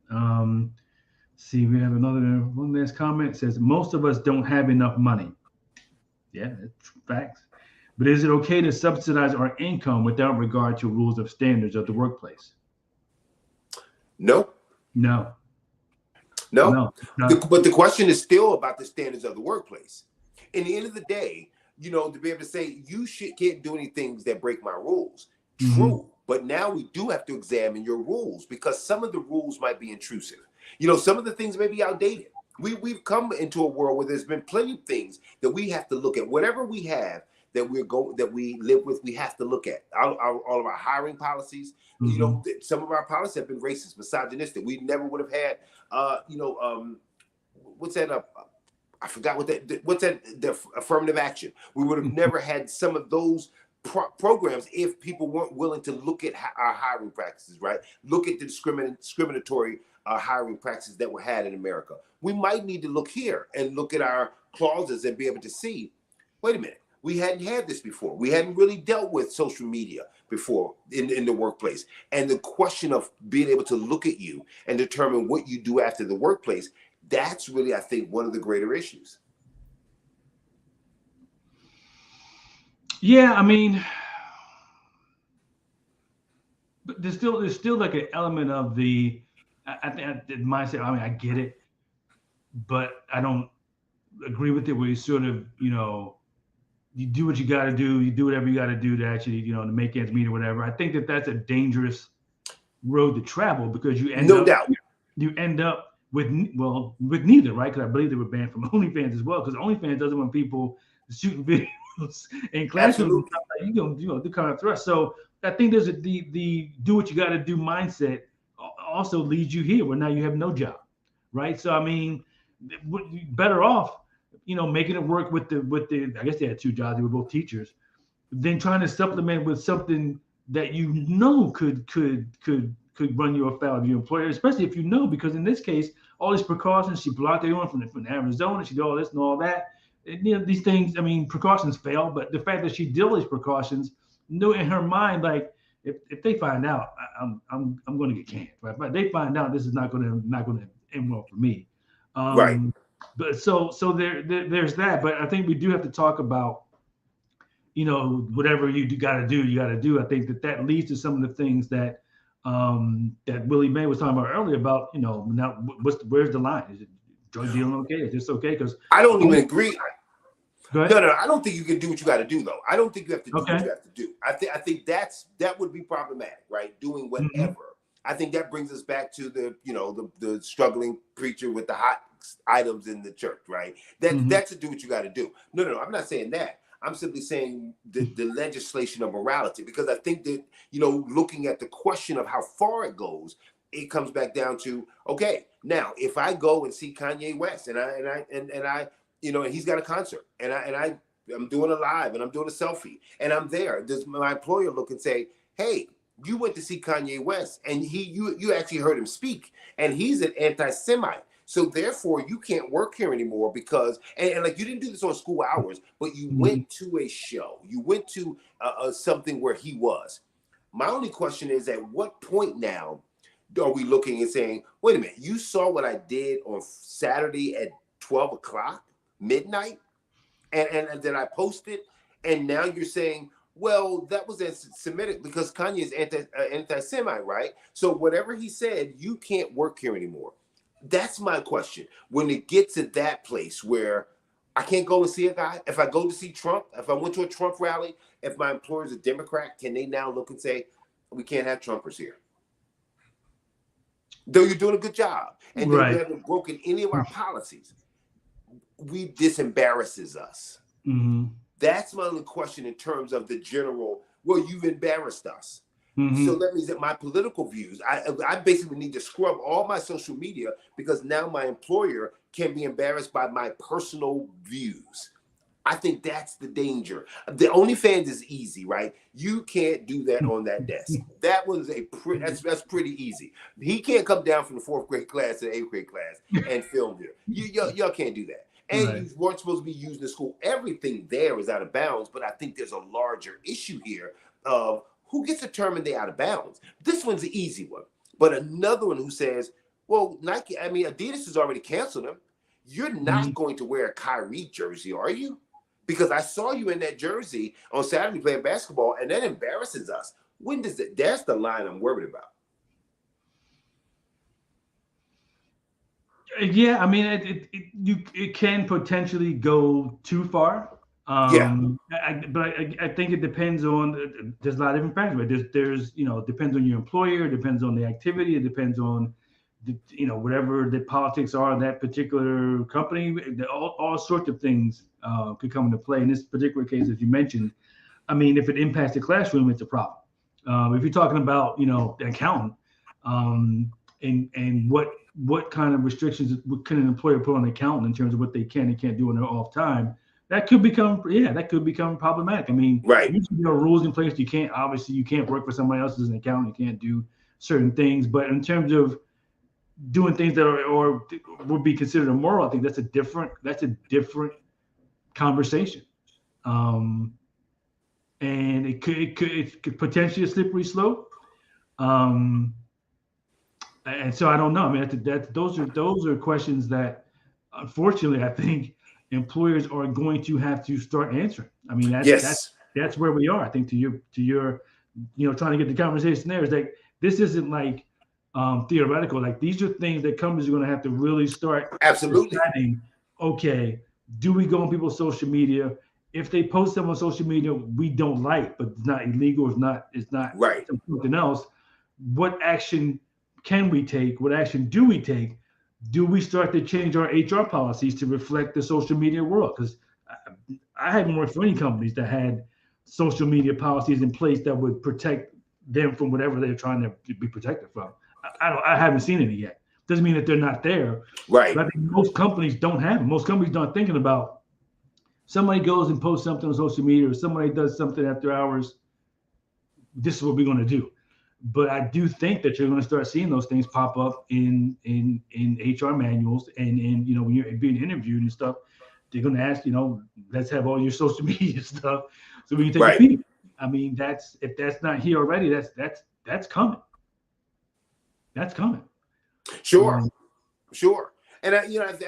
See, we have one last comment. It says most of us don't have enough money. Yeah, that's facts. But is it okay to subsidize our income without regard to rules of standards of the workplace? No. But the question is still about the standards of the workplace. In the end of the day, to be able to say you can't do any things that break my rules. True. But now we do have to examine your rules because some of the rules might be intrusive. Some of the things may be outdated. We've come into a world where there's been plenty of things that we have to look at. Whatever we have that we live with, we have to look at all of our hiring policies. Some of our policies have been racist, misogynistic. We never would have had, what's that? I forgot what's that? The affirmative action. We would have never had some of those programs if people weren't willing to look at our hiring practices, right? Look at the discriminatory hiring practices that were had in America. We might need to look here and look at our clauses and be able to see, wait a minute, we hadn't had this before. We hadn't really dealt with social media before in the workplace. And the question of being able to look at you and determine what you do after the workplace That's really, I think, one of the greater issues. Yeah, I mean, but there's still like an element of the mindset. I mean, I get it, but I don't agree with it where you sort of, you do what you got to do, you do whatever you got to do to actually, to make ends meet or whatever. I think that that's a dangerous road to travel because you end up with neither, right? Because I believe they were banned from OnlyFans as well, because OnlyFans doesn't want people shooting videos in classrooms. You know, the kind of thrust. So I think there's the do what you got to do mindset also leads you here where now you have no job, right? So I mean, better off, making it work with the. I guess they had two jobs; they were both teachers. Then trying to supplement with something that could run you afoul of your employer, especially if because in this case, all these precautions, she blocked everyone from Arizona, she did all this and all that. And, these things, I mean, precautions fail, but the fact that she did all these precautions, knew in her mind, like, if they find out, I'm going to get canned, right? But they find out this is not going to end well for me, right? But so there's that. But I think we do have to talk about, whatever you got to do. I think that leads to some of the things that that Willie May was talking about earlier about, now where's the line? Is it drug dealing okay? Is this okay? Because I don't even agree. Go ahead. No, I don't think you can do what you got to do, though. I don't think you have to do what you have to do. I think that would be problematic, right? Doing whatever. Mm-hmm. I think that brings us back to the struggling preacher with the hot items in the church, right? That's to do what you got to do. No, I'm not saying that. I'm simply saying the legislation of morality, because I think that, looking at the question of how far it goes, it comes back down to, okay, now if I go and see Kanye West and I and he's got a concert and I'm doing a live and I'm doing a selfie and I'm there, does my employer look and say, hey, you went to see Kanye West and you actually heard him speak and he's an anti-Semite. So therefore, you can't work here anymore because, and like you didn't do this on school hours, but you went to a show, you went to something where he was. My only question is, at what point now are we looking and saying, wait a minute, you saw what I did on Saturday at 12 o'clock, midnight, and then I posted, and now you're saying, well, that was anti-Semitic because Kanye is anti-Semite, right? So whatever he said, you can't work here anymore. That's my question. When it gets to that place where I can't go and see a guy, if I go to see Trump, if I went to a Trump rally, if my employer is a Democrat, can they now look and say, we can't have Trumpers here? Though you're doing a good job and though you haven't broken any of our policies, this embarrasses us. Mm-hmm. That's my only question in terms of the general, well, you've embarrassed us. Mm-hmm. So that means that my political views, I basically need to scrub all my social media because now my employer can be embarrassed by my personal views. I think that's the danger. The OnlyFans is easy, right? You can't do that on that desk. That was that's pretty easy. He can't come down from the 4th grade class to the 8th grade class and film here. Y'all can't do that. And you weren't supposed to be used in school. Everything there is out of bounds, but I think there's a larger issue here of who gets determined they're out of bounds. This one's the easy one. But another one who says, well, Adidas has already canceled them. You're not going to wear a Kyrie jersey, are you? Because I saw you in that jersey on Saturday playing basketball, and that embarrasses us. When does it? That's the line I'm worried about. Yeah, I mean, it can potentially go too far. But I think it depends on. There's a lot of different factors. Right? There's it depends on your employer, it depends on the activity, it depends on whatever the politics are of that particular company. All sorts of things could come into play. In this particular case, as you mentioned, I mean, if it impacts the classroom, it's a problem. If you're talking about the accountant, and what kind of restrictions can an employer put on an accountant in terms of what they can and can't do in their off time, that could become problematic. I mean, usually there are rules in place. You can't work for somebody else as an accountant. You can't do certain things. But in terms of doing things that are or would be considered immoral, I think that's a different conversation. And it could potentially a slippery slope. And so I don't know. I mean, those are questions that, unfortunately, I think employers are going to have to start answering. I mean, Yes. that's where we are. I think to your trying to get the conversation there is like this isn't like theoretical. Like these are things that companies are going to have to really start Absolutely. deciding. Okay, do we go on people's social media? If they post them on social media we don't like, but it's not illegal, it's not Right. something else. What action can we take? What action do we take? Do we start to change our HR policies to reflect the social media world? Because I haven't worked for any companies that had social media policies in place that would protect them from whatever they're trying to be protected from. I haven't seen any yet. Doesn't mean that they're not there, Right. but I think most companies don't have them. Most companies aren't thinking about somebody goes and posts something on social media or somebody does something after hours. This is what we're going to do. But I do think that you're going to start seeing those things pop up in HR manuals and in when you're being interviewed and stuff. They're going to ask let's have all your social media stuff so we can take a Right. peek. I mean, if that's not here already, that's coming. That's coming. Sure. Sure. And I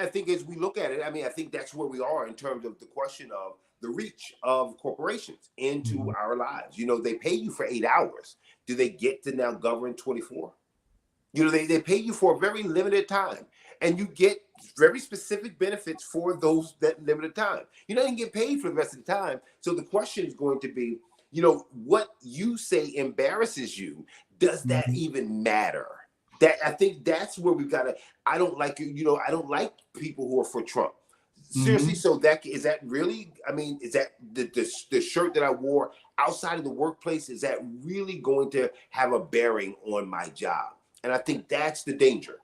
think as we look at it, I mean, I think that's where we are in terms of the question of the reach of corporations into Mhm. our lives. They pay you for 8 hours. Do they get to now govern 24? They pay you for a very limited time, and you get very specific benefits for that limited time. You don't get paid for the rest of the time. So the question is going to be, what you say embarrasses you, does that Mhm. even matter? That I think that's where we've got to. I don't like I don't like people who are for Trump. Seriously, Mhm. so is that really? I mean, is that the shirt that I wore outside of the workplace? Is that really going to have a bearing on my job? And I think that's the danger.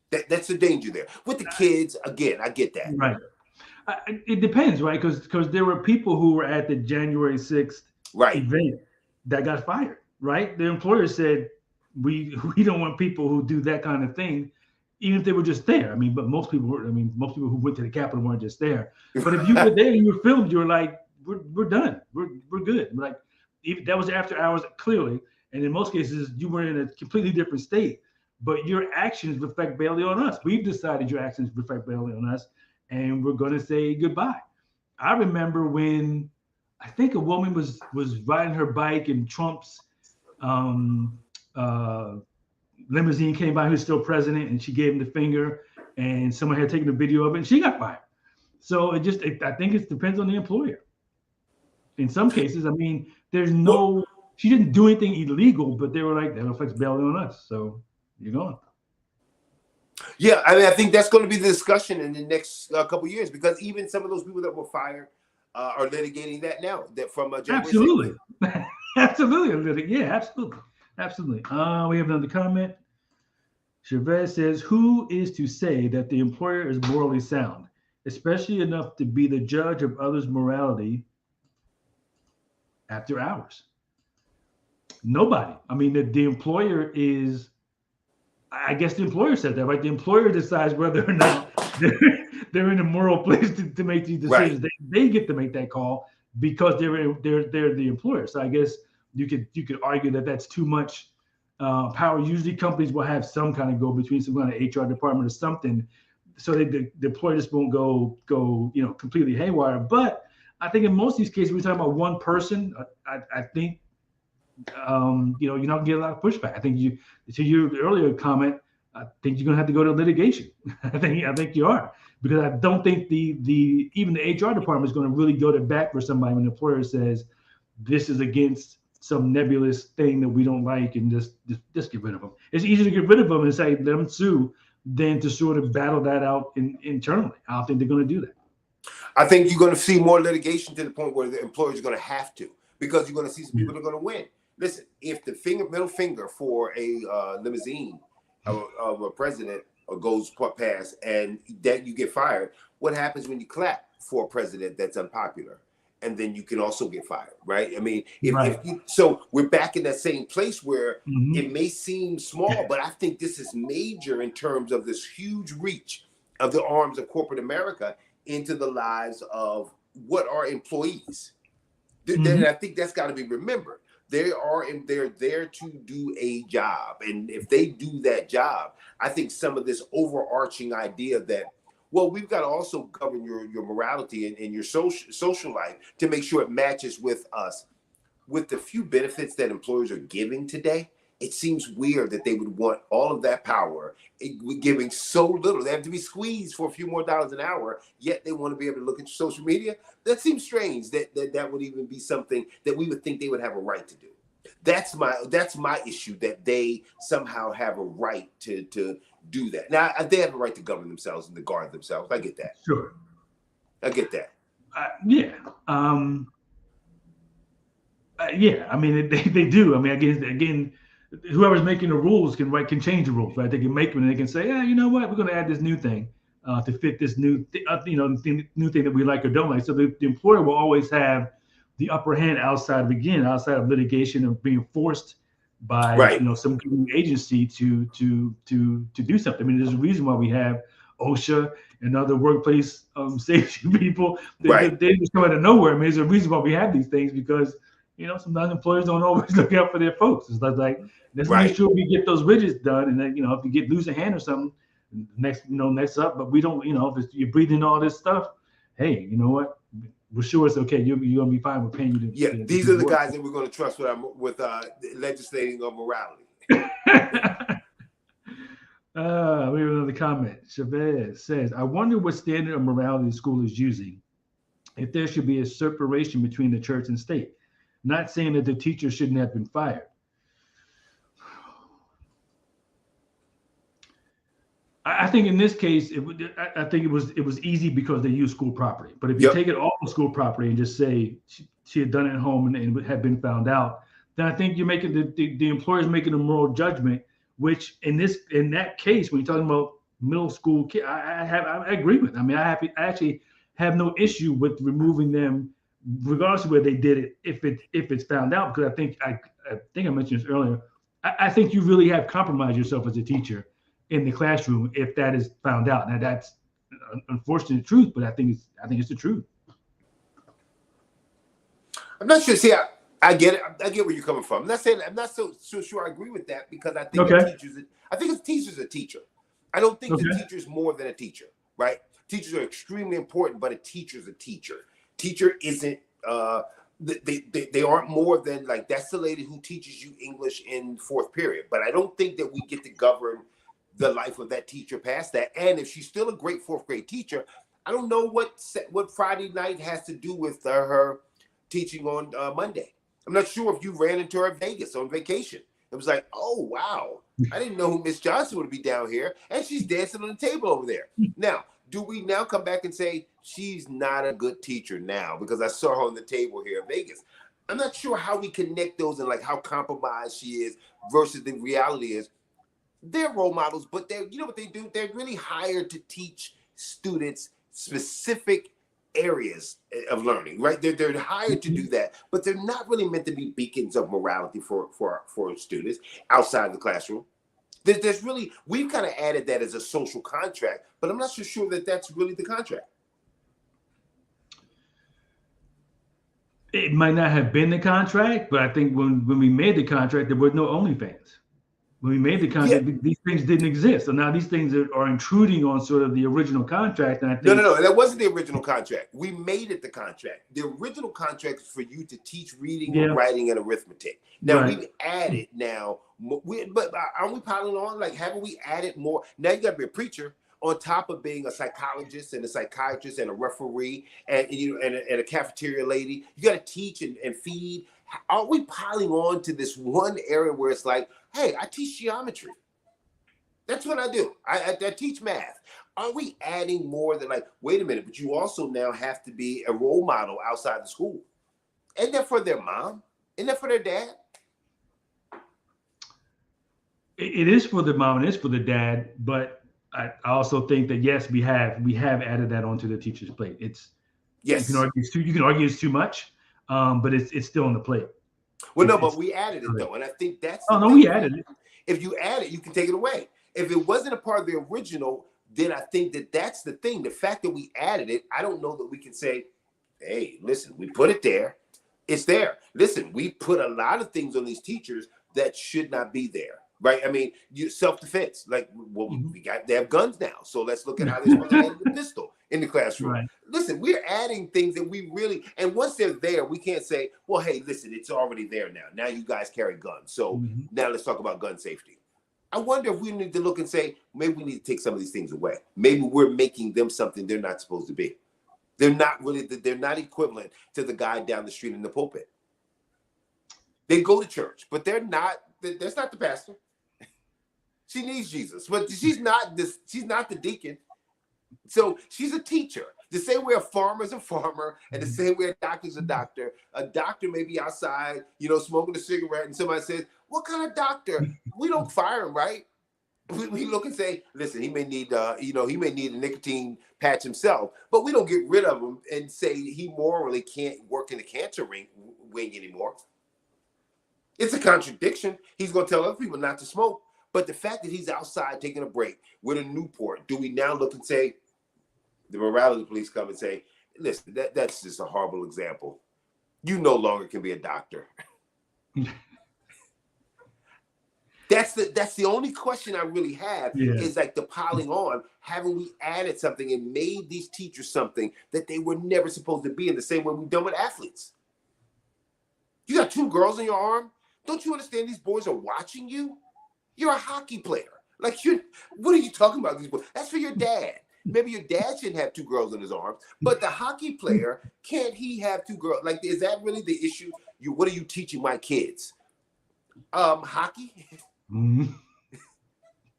That's the danger there with the kids. Again, I get that. Right. It depends, right? Because there were people who were at the January 6th Right. event that got fired, right? The employer said we don't want people who do that kind of thing, even if they were just there. I mean, but most people were. I mean, most people who went to the Capitol weren't just there. But if you were there and you were filmed, you were like, we're done. We're good. Like even, that was after hours clearly, and in most cases you were in a completely different state. But your actions reflect badly on us. We've decided your actions reflect badly on us, and we're going to say goodbye. I remember when I think a woman was riding her bike and Trump's um, uh, limousine came by. He was still president, and she gave him the finger, and someone had taken a video of it, and she got fired. So I think it depends on the employer. In some cases, I mean, Well, she didn't do anything illegal, but they were like, that affects badly on us. So you're going. yeah, I mean, I think that's going to be the discussion in the next couple of years, because even some of those people that were fired are litigating that now. That from January 6th. Absolutely. Absolutely. Yeah, absolutely. Absolutely. We have another comment. Chavez says, who is to say that the employer is morally sound, especially enough to be the judge of others' morality after hours? Nobody. I mean, the employer is, I guess the employer said that, right? The employer decides whether or not they're in a moral place to make these Right. decisions. They get to make that call because they're the employer. So I guess you could argue that that's too much power. Usually companies will have some kind of go between, some kind of HR department or something, so the employer just won't go completely haywire. But I think in most of these cases, we're talking about one person. I think you're not gonna get a lot of pushback. I think to your earlier comment, I think you're gonna have to go to litigation. I think you are, because I don't think even the HR department is going to really go to bat for somebody when the employer says this is against some nebulous thing that we don't like, and just get rid of them. It's easier to get rid of them and say let them sue than to sort of battle that out internally. I don't think they're going to do that. I think you're going to see more litigation to the point where the employers are going to have to, because you're going to see some people that are going to win. Listen, if the middle finger for a limousine of a president goes past and that you get fired, what happens when you clap for a president that's unpopular? And then you can also get fired, right? I mean, so we're back in that same place where it may seem small, but I think this is major in terms of this huge reach of the arms of corporate America into the lives of what are employees. Then I think that's got to be remembered. They're there to do a job, and if they do that job, I think some of this overarching idea that, well, we've got to also govern your morality and your social life to make sure it matches with us. With the few benefits that employers are giving today, it seems weird that they would want all of that power, giving so little. They have to be squeezed for a few more dollars an hour, yet they want to be able to look at social media. That seems strange that would even be something that we would think they would have a right to do. That's my issue, that they somehow have a right to do that. Now, they have a right to govern themselves and to guard themselves. I get that. Sure. I get that. Yeah. Yeah. I mean, they do. I mean, again, whoever's making the rules can change the rules, right? They can make them and they can say, yeah, you know what, we're going to add this new thing to fit this new new thing that we like or don't like. So the employer will always have the upper hand outside of litigation of being forced by some agency to do something. I mean, there's a reason why we have OSHA and other workplace safety people. They just come out of nowhere. I mean, there's a reason why we have these things, because sometimes employers don't always look out for their folks. It's like let's make sure we get those widgets done, and then if you lose a hand or something, next up. But we don't, if you're breathing all this stuff, hey, you know what? We're sure it's okay. You're gonna be fine with paying you. These are the guys that we're gonna trust with legislating on morality. We have another comment. Chavez says, I wonder what standard of morality the school is using, if there should be a separation between the church and state. Not saying that the teacher shouldn't have been fired. I think in this case, I think it was easy because they used school property. But if you take it off of school property and just say she had done it at home and had been found out, then I think you're making the employer's making a moral judgment. Which in that case, when you're talking about middle school kids, I agree with. I mean, I actually have no issue with removing them, regardless of where they did it, if it's found out. Because I think I mentioned this earlier. I think you really have compromised yourself as a teacher in the classroom if that is found out. Now that's an unfortunate truth, but I think it's the truth. I'm not sure. See, I get it. I get where you're coming from. I'm not so sure I agree with that, because I think a teacher's a teacher. I don't think the teacher's more than a teacher, right? Teachers are extremely important, but a teacher's a teacher. Teacher isn't they aren't more than, like, that's the lady who teaches you English in fourth period. But I don't think that we get to govern the life of that teacher past that. And if she's still a great fourth grade teacher, I don't know what Friday night has to do with her teaching on Monday. I'm not sure if you ran into her in Vegas on vacation. It was like, oh, wow, I didn't know who Miss Johnson would be down here, and she's dancing on the table over there. Now, do we now come back and say she's not a good teacher now because I saw her on the table here in Vegas? I'm not sure how we connect those and like how compromised she is versus the reality is they're role models, but you know what they do? They're really hired to teach students specific areas of learning, right? They're hired to do that, but they're not really meant to be beacons of morality for students outside the classroom. There's really, we've kind of added that as a social contract, but I'm not so sure that that's really the contract. It might not have been the contract, but I think when we made the contract, there was no Onlyfans. When we made the contract, these things didn't exist. So now these things are intruding on sort of the original contract. And I think no, that wasn't the original contract. We made it the contract. The original contract is for you to teach reading, writing, and arithmetic. Now we've added but aren't we piling on? Like, haven't we added more? Now you got to be a preacher on top of being a psychologist and a psychiatrist and a referee and a cafeteria lady. You got to teach and feed. Are we piling on to this one area where it's like, hey, I teach geometry. That's what I do. I teach math. Are we adding more than, like, wait a minute, but you also now have to be a role model outside the school? Isn't that for their mom? Isn't that for their dad? It is for the mom and it's for the dad, but I also think that, yes, we have added that onto the teacher's plate. You can argue it's too much. But it's still on the plate. Well, no, but we added it though, and I think that's. Oh no, we added it. If you add it, you can take it away. If it wasn't a part of the original, then I think that's the thing. The fact that we added it, I don't know that we can say, "Hey, listen, we put it there. It's there. Listen, we put a lot of things on these teachers that should not be there. Right? I mean, self-defense. Like, well, they have guns now, so let's look at how they're supposed to handle the pistol in the classroom. Right. Listen, we're adding things that we really, and once they're there, we can't say, well, hey, listen, it's already there now. Now you guys carry guns, so now let's talk about gun safety. I wonder if we need to look and say, maybe we need to take some of these things away. Maybe we're making them something they're not supposed to be. They're not equivalent to the guy down the street in the pulpit. They go to church, but that's not the pastor. She needs Jesus, but she's not the deacon. So she's a teacher. The same way a farmer is a farmer, and the same way a doctor is a doctor. A doctor may be outside, smoking a cigarette, and somebody says, "What kind of doctor?" We don't fire him, right? We look and say, "Listen, he may need, he may need a nicotine patch himself," but we don't get rid of him and say he morally can't work in the cancer wing anymore. It's a contradiction. He's going to tell other people not to smoke. But the fact that he's outside taking a break with a Newport, do we now look and say, the morality police come and say, listen, that's just a horrible example. You no longer can be a doctor. That's the only question I really have is like the piling on. Haven't we added something and made these teachers something that they were never supposed to be in the same way we've done with athletes? You got 2 girls in your arm. Don't you understand these boys are watching you? You're a hockey player. Like, what are you talking about? These boys? That's for your dad. Maybe your dad shouldn't have 2 girls in his arms, but the hockey player, can't he have 2 girls? Like, is that really the issue? What are you teaching my kids? Hockey.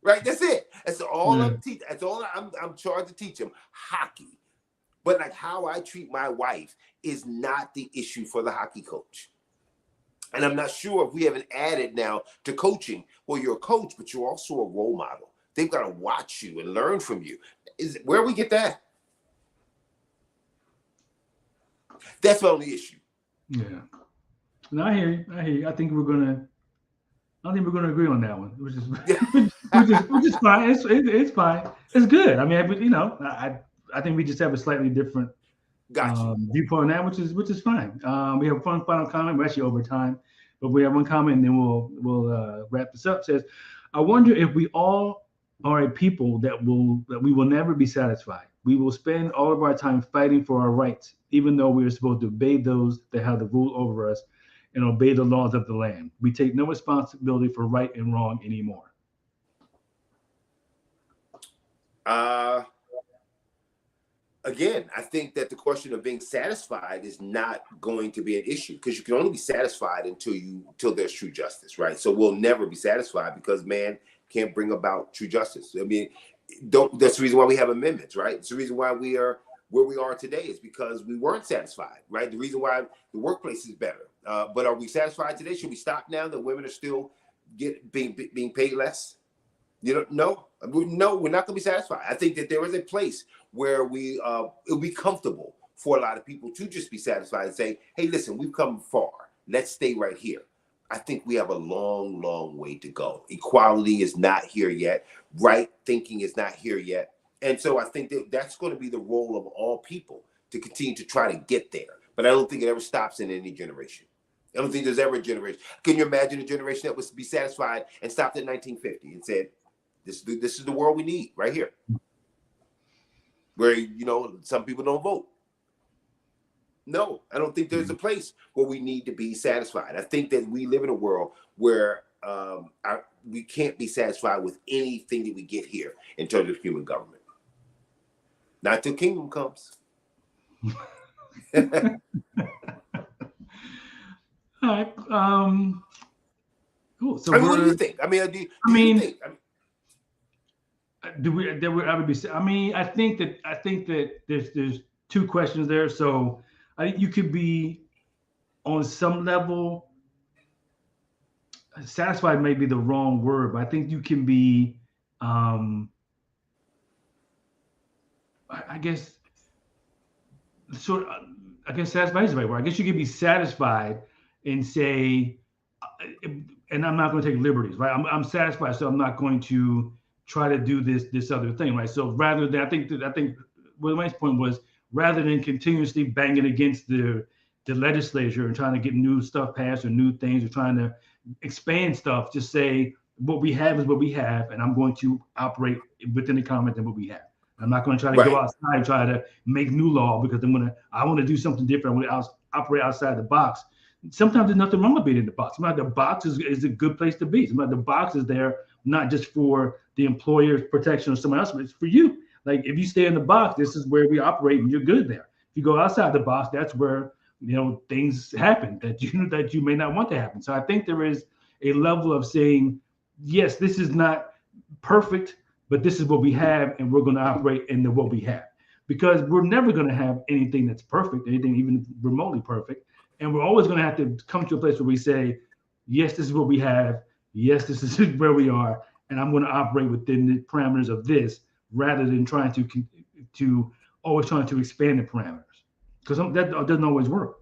Right. That's it. That's all I'm teaching. That's all I'm charged to teach them. Hockey. But like how I treat my wife is not the issue for the hockey coach. And I'm not sure if we haven't added now to coaching. Well, you're a coach, but you're also a role model. They've got to watch you and learn from you. Where we get that? That's the only issue. Yeah. No, I hear you. I think we're gonna agree on that one, which is fine. It's fine. It's good. I mean, I think we just have a slightly different viewpoint on that, which is fine. We have one final comment. We're actually over time, but we have one comment, and then we'll wrap this up. It says, I wonder if we all are a people that we will never be satisfied. We will spend all of our time fighting for our rights, even though we are supposed to obey those that have the rule over us and obey the laws of the land. We take no responsibility for right and wrong anymore. Again, I think that the question of being satisfied is not going to be an issue, because you can only be satisfied until there's true justice, right? So we'll never be satisfied because man can't bring about true justice. I mean, that's the reason why we have amendments, right? It's the reason why we are where we are today is because we weren't satisfied, right? The reason why the workplace is better. But are we satisfied today? Should we stop now that women are still being paid less? No, we're not going to be satisfied. I think that there is a place where it'll be comfortable for a lot of people to just be satisfied and say, hey, listen, we've come far. Let's stay right here. I think we have a long, long way to go. Equality is not here yet. Right thinking is not here yet. And so I think that's going to be the role of all people to continue to try to get there. But I don't think it ever stops in any generation. I don't think there's ever a generation. Can you imagine a generation that was be satisfied and stopped at 1950 and said, this is the world we need right here, where, some people don't vote. No, I don't think there's a place where we need to be satisfied. I think that we live in a world where we can't be satisfied with anything that we get here in terms of human government. Not till kingdom comes. All right. Cool. So what do you think? I think that there's 2 questions there. So I think you could be on some level satisfied, may be the wrong word, but I think you can be, I guess satisfied is the right word. I guess you can be satisfied and say, and I'm not going to take liberties, right? I'm satisfied, so I'm not going to try to do this other thing, right? So rather than, I think what my point was, rather than continuously banging against the the legislature and trying to get new stuff passed or new things or trying to expand stuff. Just say what we have is what we have, and I'm going to operate within the confines of what we have. I'm not going to try to go outside and try to make new law because I want to do something different. I want to operate outside the box. Sometimes there's nothing wrong with being in the box. Sometimes the box is a good place to be. Sometimes the box is there not just for the employer's protection or someone else, but it's for you. Like if you stay in the box, this is where we operate, and you're good there. If you go outside the box, that's where things happen that you may not want to happen. So I think there is a level of saying, yes, this is not perfect, but this is what we have, and we're going to operate in what we have, because we're never going to have anything that's perfect, anything even remotely perfect. And we're always going to have to come to a place where we say, yes, this is what we have. Yes, this is where we are. And I'm going to operate within the parameters of this rather than trying to always trying to expand the parameters, because that doesn't always work.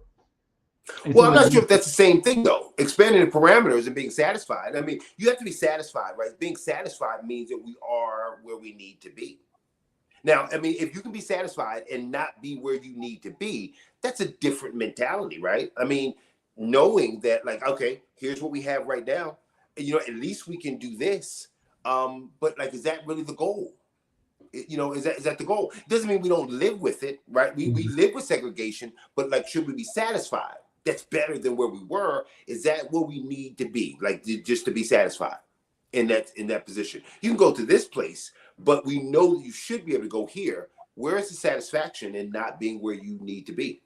Well, I'm not sure if that's the same thing, though. Expanding the parameters and being satisfied. I mean, you have to be satisfied, right? Being satisfied means that we are where we need to be. Now, I mean, if you can be satisfied and not be where you need to be, that's a different mentality, right? I mean, knowing that, like, okay, here's what we have right now. At least we can do this. But like, is that really the goal? Is that the goal? It doesn't mean we don't live with it, right? We live with segregation, but like, should we be satisfied? That's better than where we were. Is that where we need to be? Like, just to be satisfied in that position. You can go to this place, but we know that you should be able to go here. Where is the satisfaction in not being where you need to be?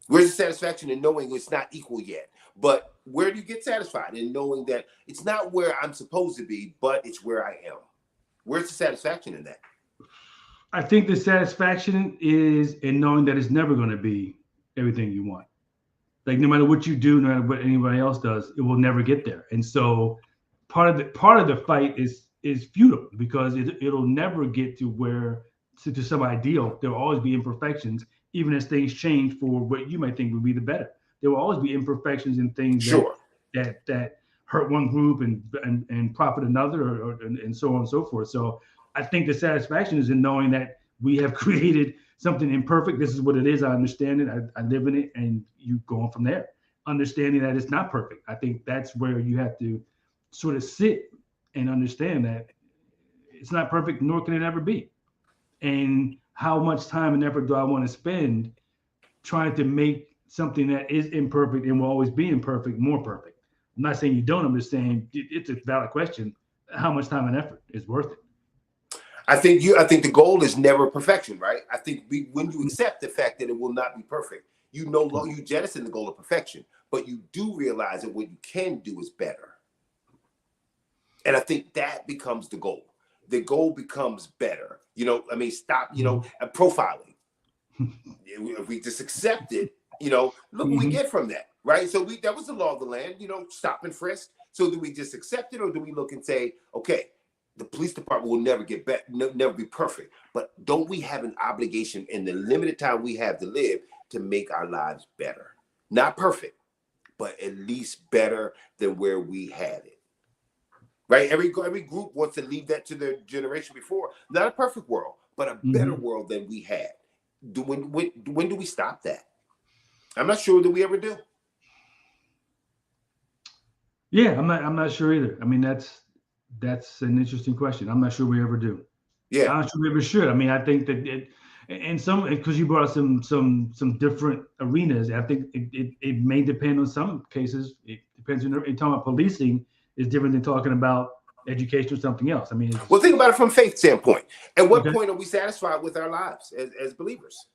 Where's the satisfaction in knowing it's not equal yet? But where do you get satisfied in knowing that it's not where I'm supposed to be, but it's where I am? Where's the satisfaction in that? I think the satisfaction is in knowing that it's never going to be everything you want. Like no matter what you do, no matter what anybody else does, it will never get there. And so part of the fight is futile, because it'll never get to some ideal. There will always be imperfections, even as things change for what you might think would be the better. There will always be imperfections in things that hurt one group and profit another, and so on and so forth. So I think the satisfaction is in knowing that we have created something imperfect. This is what it is. I understand it. I live in it, and you go on from there, understanding that it's not perfect. I think that's where you have to sort of sit and understand that it's not perfect, nor can it ever be. And how much time and effort do I want to spend trying to make something that is imperfect and will always be imperfect more perfect? I'm not saying you don't. I'm just saying it's a valid question. How much time and effort is worth it? I think the goal is never perfection, right? I think when you accept the fact that it will not be perfect, you jettison the goal of perfection, but you do realize that what you can do is better. And I think that becomes the goal. The goal becomes better. Stop, profiling. If we just accept it, look what we get from that, right? So that was the law of the land, stop and frisk. So do we just accept it, or do we look and say, okay, the police department will never get back, never be perfect, but don't we have an obligation in the limited time we have to live to make our lives better? Not perfect, but at least better than where we had it. Right? Every group wants to leave that to their generation before. Not a perfect world, but a better world than we had. When do we stop that? I'm not sure that we ever do. Yeah, I'm not sure either. I mean, that's an interesting question. I'm not sure we ever do. Yeah, I'm not sure we ever should. I mean, I think that because you brought up some different arenas. I think it may depend on some cases. It depends. You're talking about policing is different than talking about education or something else. I mean, well, think about it from a faith standpoint. At what point are we satisfied with our lives as believers?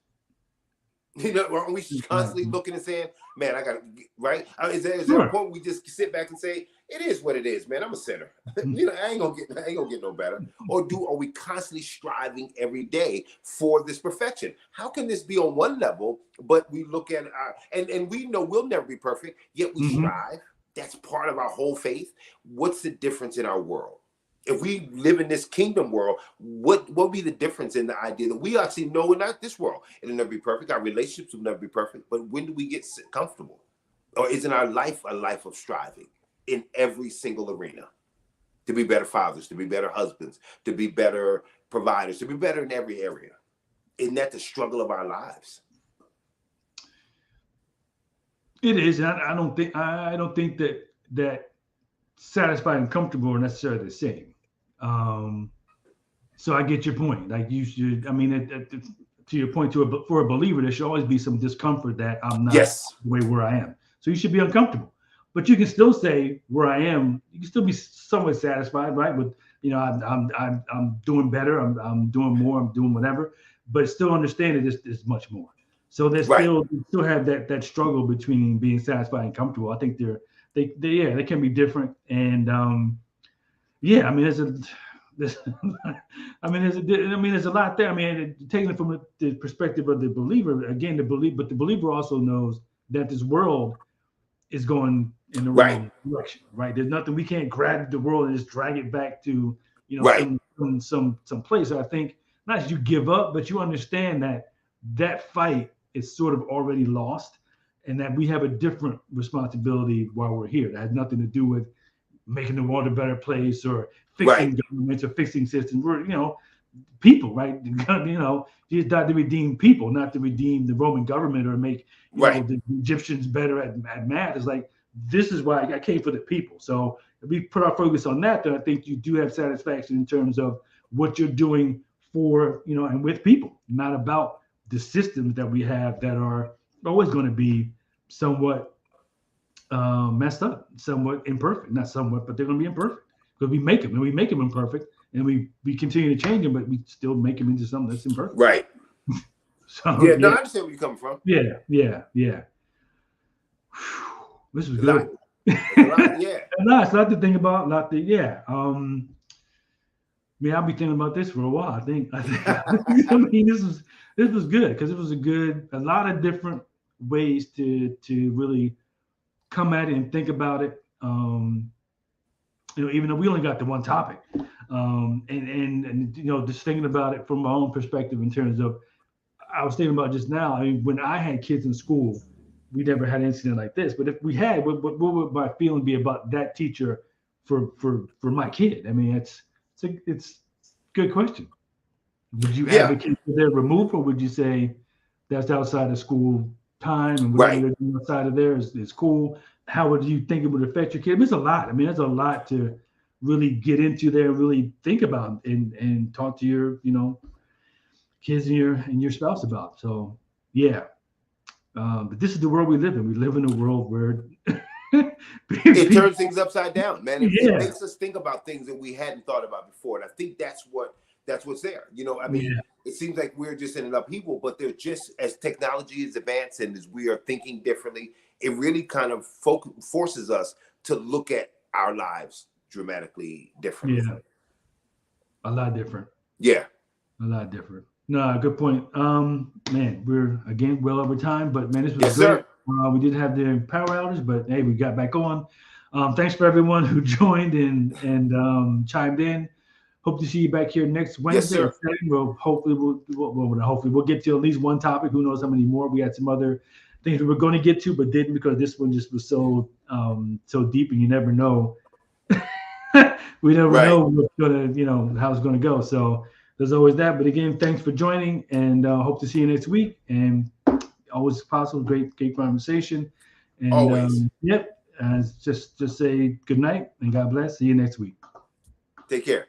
Are we constantly looking and saying, man, I got to, right? Is there a point we just sit back and say, it is what it is, man. I'm a sinner. I ain't gonna get no better. Or are we constantly striving every day for this perfection? How can this be on one level, but we look at and we know we'll never be perfect, yet we strive. That's part of our whole faith. What's the difference in our world? If we live in this kingdom world, what will be the difference in the idea that we actually know we're not this world? It'll never be perfect. Our relationships will never be perfect. But when do we get comfortable? Or isn't our life a life of striving in every single arena? To be better fathers, to be better husbands, to be better providers, to be better in every area. Isn't that the struggle of our lives? It is. And I don't think that satisfied and comfortable are necessarily the same. So I get your point. Like you should. I mean, to your point, for a believer, there should always be some discomfort that I'm not Yes. the way where I am. So you should be uncomfortable. But you can still say where I am. You can still be somewhat satisfied, right? With I'm doing better. I'm doing more. I'm doing whatever. But still understand that there's much more. So Right. you still have that struggle between being satisfied and comfortable. I think they can be different. And yeah, I mean there's there's a lot there. I mean, taking it from the perspective of the believer, again, but the believer also knows that this world is going in the Right. wrong direction, right? There's nothing we can't grab the world and just drag it back to, Right. some place. I think not that you give up, but you understand that fight is sort of already lost, and that we have a different responsibility while we're here. That has nothing to do with making the world a better place or Right. fixing governments or fixing systems. We're people, right? He's died to redeem people, not to redeem the Roman government or make Right. the Egyptians better at math. It's like this is why I came for the people. So if we put our focus on that, then I think you do have satisfaction in terms of what you're doing for and with people, not about the systems that we have that are always going to be somewhat messed up, somewhat imperfect. Not somewhat, but they're going to be imperfect because we make them, and we make them imperfect, and we continue to change them, but we still make them into something that's imperfect. Right. So Yeah. No, I understand where you're coming from. yeah. This was A good. lot. A lot. Yeah. It's a lot to think about. A lot to I'll be thinking about this for a while. I think. I mean, this was good because it was a lot of different ways to really come at it and think about it. Even though we only got the one topic, and just thinking about it from my own perspective in terms of, I was thinking about just now. I mean, when I had kids in school, we never had an incident like this. But if we had, what would my feeling be about that teacher for my kid? I mean, it's a good question. Would you Yeah. advocate for their removal, or would you say that's outside of school time and whatever Right. they're doing outside of there is cool? How would you think it would affect your kid? I mean, it's a lot. I mean, there's a lot to really get into there and really think about and talk to your kids and your spouse about. So yeah, but this is the world we live in. We live in a world where It turns things upside down, man. It Yeah. makes us think about things that we hadn't thought about before. And I think that's what's there. I mean, Yeah. it seems like we're just in an upheaval, but they're just, as technology is advanced and as we are thinking differently, it really kind of forces us to look at our lives dramatically differently. Yeah. A lot different. Yeah. A lot different. No, good point. Man, we're again well over time, but man, this was Yes, great. sir. We did have the power outage, but hey, we got back on. Thanks for everyone who joined and chimed in. Hope to see you back here next Wednesday. sir. Hopefully we'll get to at least one topic. Who knows how many more? We had some other things we were going to get to, but didn't because this one just was so deep, and you never know. We never Right. know what's gonna how it's gonna go. So there's always that. But again, thanks for joining, and hope to see you next week. And always possible, great conversation. And Always. Yep. Just say good night and God bless. See you next week. Take care.